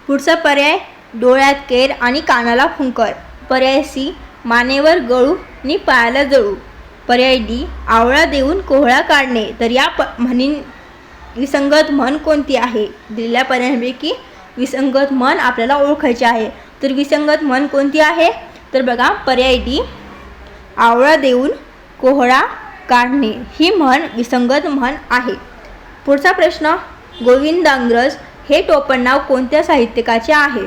A: पुढचा पर्याय डोळ्यात केर आणि कानाला फुंकर. पर्याय सी मानेवर गळू आणि पायाला जळू. पर्याय डी आवळा देऊन कोहळा काढणे. तर या म्हणी विसंगत म्हण कोणती आहे? दिलेल्या पर्यायांपैकी विसंगत म्हण आपल्याला ओळखायची आहे. तर विसंगत म्हण कोणती आहे? तर बघा पर्याय डी आवळा देऊन कोहळा काढणे ही म्हण विसंगत म्हण आहे. पुढचा प्रश्न. गोविंदाग्रज हे टोपणनाव कोणत्या साहित्यकाचे आहे?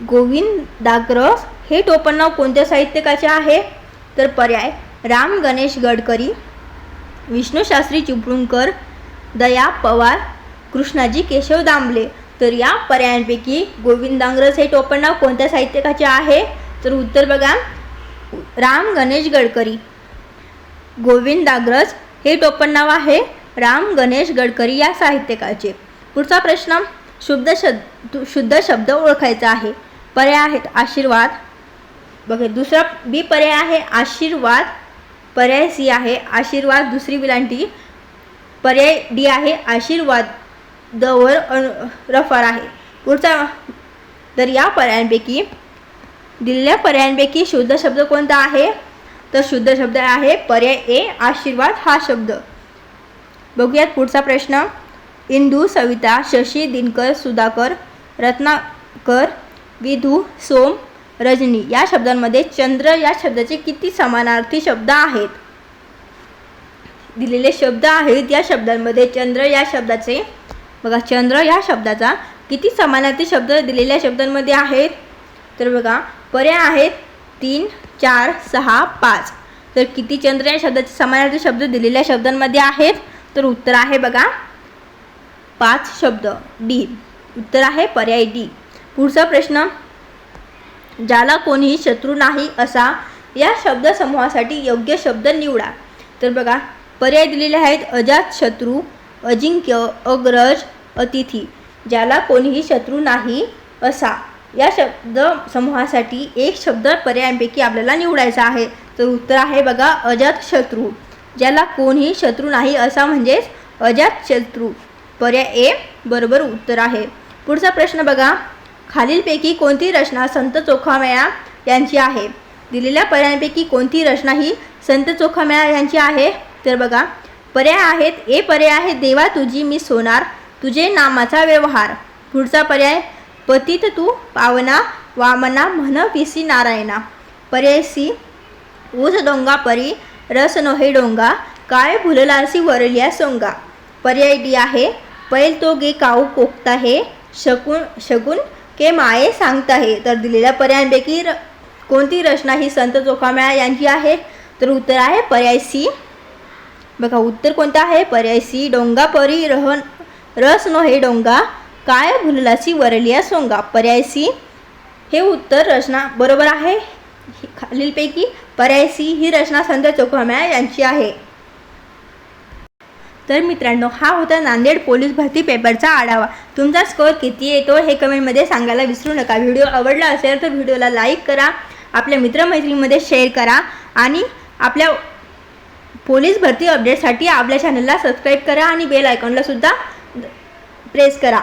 A: गोविंदाग्रज हे टोपणनाव कोणत्या साहित्यकाचे आहे? तर पर्याय राम गणेश गडकरी, विष्णुशास्त्री चिपळूणकर, दया पवार, कृष्णाजी केशव दामले. तर या पर्यायांपैकी गोविंदाग्रज हे टोपणनाव कोणत्या साहित्यकाचे आहे? तर उत्तर बघा राम गणेश गडकरी. गोविंदाग्रज हे टोपणनाव आहे राम गणेश गडकरी या साहित्यकाचे. पुढचा प्रश्न. शुद्ध शब्द ओळखायचा आहे. पर्याय आहेत आशीर्वाद. बघा दुसरा बी पर्याय आहे आशीर्वाद. पर्याय सी आहे आशीर्वाद दुसरी विलांटी. पर्याय डी आहे आशीर्वाद द वर रफार आहे. पुढचा तर या पर्यायांपैकी दिलेल्या पर्यायांपैकी शुद्ध शब्द कोणता आहे? तर शुद्ध शब्द आहे पर्याय ए आशीर्वाद हा शब्द. बघूयात पुढचा प्रश्न. इंदू, सविता, शशी, दिनकर, सुधाकर, रत्नाकर, विधू, सोम, रजनी या शब्दांमध्ये चंद्र या शब्दाचे किती समानार्थी शब्द आहेत? दिलेले शब्द आहेत या शब्दांमध्ये चंद्र या शब्दाचे बघा चंद्र या शब्दाचा किती समानार्थी शब्द दिलेल्या शब्दांमध्ये आहेत? तर बघा पर्याय आहेत 3, 4, 6, 5. तर किती चंद्र या शब्दाचे समानार्थी शब्द दिलेल्या शब्दांमध्ये आहेत? तर उत्तर आहे बघा 5 शब्द. डी उत्तर आहे पर्याय डी. पुढचा प्रश्न. ज्याला कोणीही शत्रू नाही असा या शब्द समूहासाठी योग्य शब्द निवडा. तर बघा पर्याय दिलेले आहेत अजात शत्रू, अजिंक्य, अग्रज, अतिथी. ज्याला कोणीही शत्रू नाही असा या शब्द समूहासाठी एक शब्द पर्यायांपैकी आपल्याला निवडायचा आहे. तर उत्तर आहे बघा अजात शत्रू. ज्याला कोणीही शत्रू नाही असा म्हणजेच अजात शत्रू. पर्याय ए बरोबर उत्तर आहे. पुढचा प्रश्न बघा. खालीलपैकी कोणती रचना संत चोखामेळा यांची आहे? दिलेल्या पर्यायांपैकी कोणती रचना ही संत चोखामेळा यांची आहे? तर बघा पर्याय आहेत. ए पर्याय आहे देवा तुझी मी सोनार, तुझे नामाचा व्यवहार. पुढचा पर्याय पतित तू पावना, वामना म्हणविसी नारायणा. पर्याय सी ऊस डोंगा परी, रस नोहे डोंगा, काय भुललासी वरलिया सोंगा. पर्याय डी आहे पैल तो गे काऊ कोकता हे, शगुन के माये सांगता हे. तर दिलेल्या पर्यायांपैकी कोणती रचना ही संत चोखामेळा यांची आहे? तर उत्तर आहे पर्याय सी. बघा उत्तर कोणतं आहे? पर्याय सी डोंगा परी रस नो हे डोंगा, काय भुललासी वरलिया सोंगा. पर्याय सी हे उत्तर रचना बरोबर आहे. खालीलपैकी पर्याय सी ही रचना संत चोखामेळा यांची आहे. तर मित्रांनो हा होता नांदेड पोलीस भरती पेपरचा आढावा. तुमचा स्कोअर किती येतो हे कमेंटमध्ये सांगायला विसरू नका. व्हिडिओ आवडला असेल तर व्हिडिओला लाईक करा, आपल्या मित्रमैत्रिणींमध्ये शेअर करा आणि आपल्या पोलीस भरती अपडेटसाठी आपल्या चॅनलला सबस्क्राईब करा आणि बेल आयकॉनला सुद्धा प्रेस करा.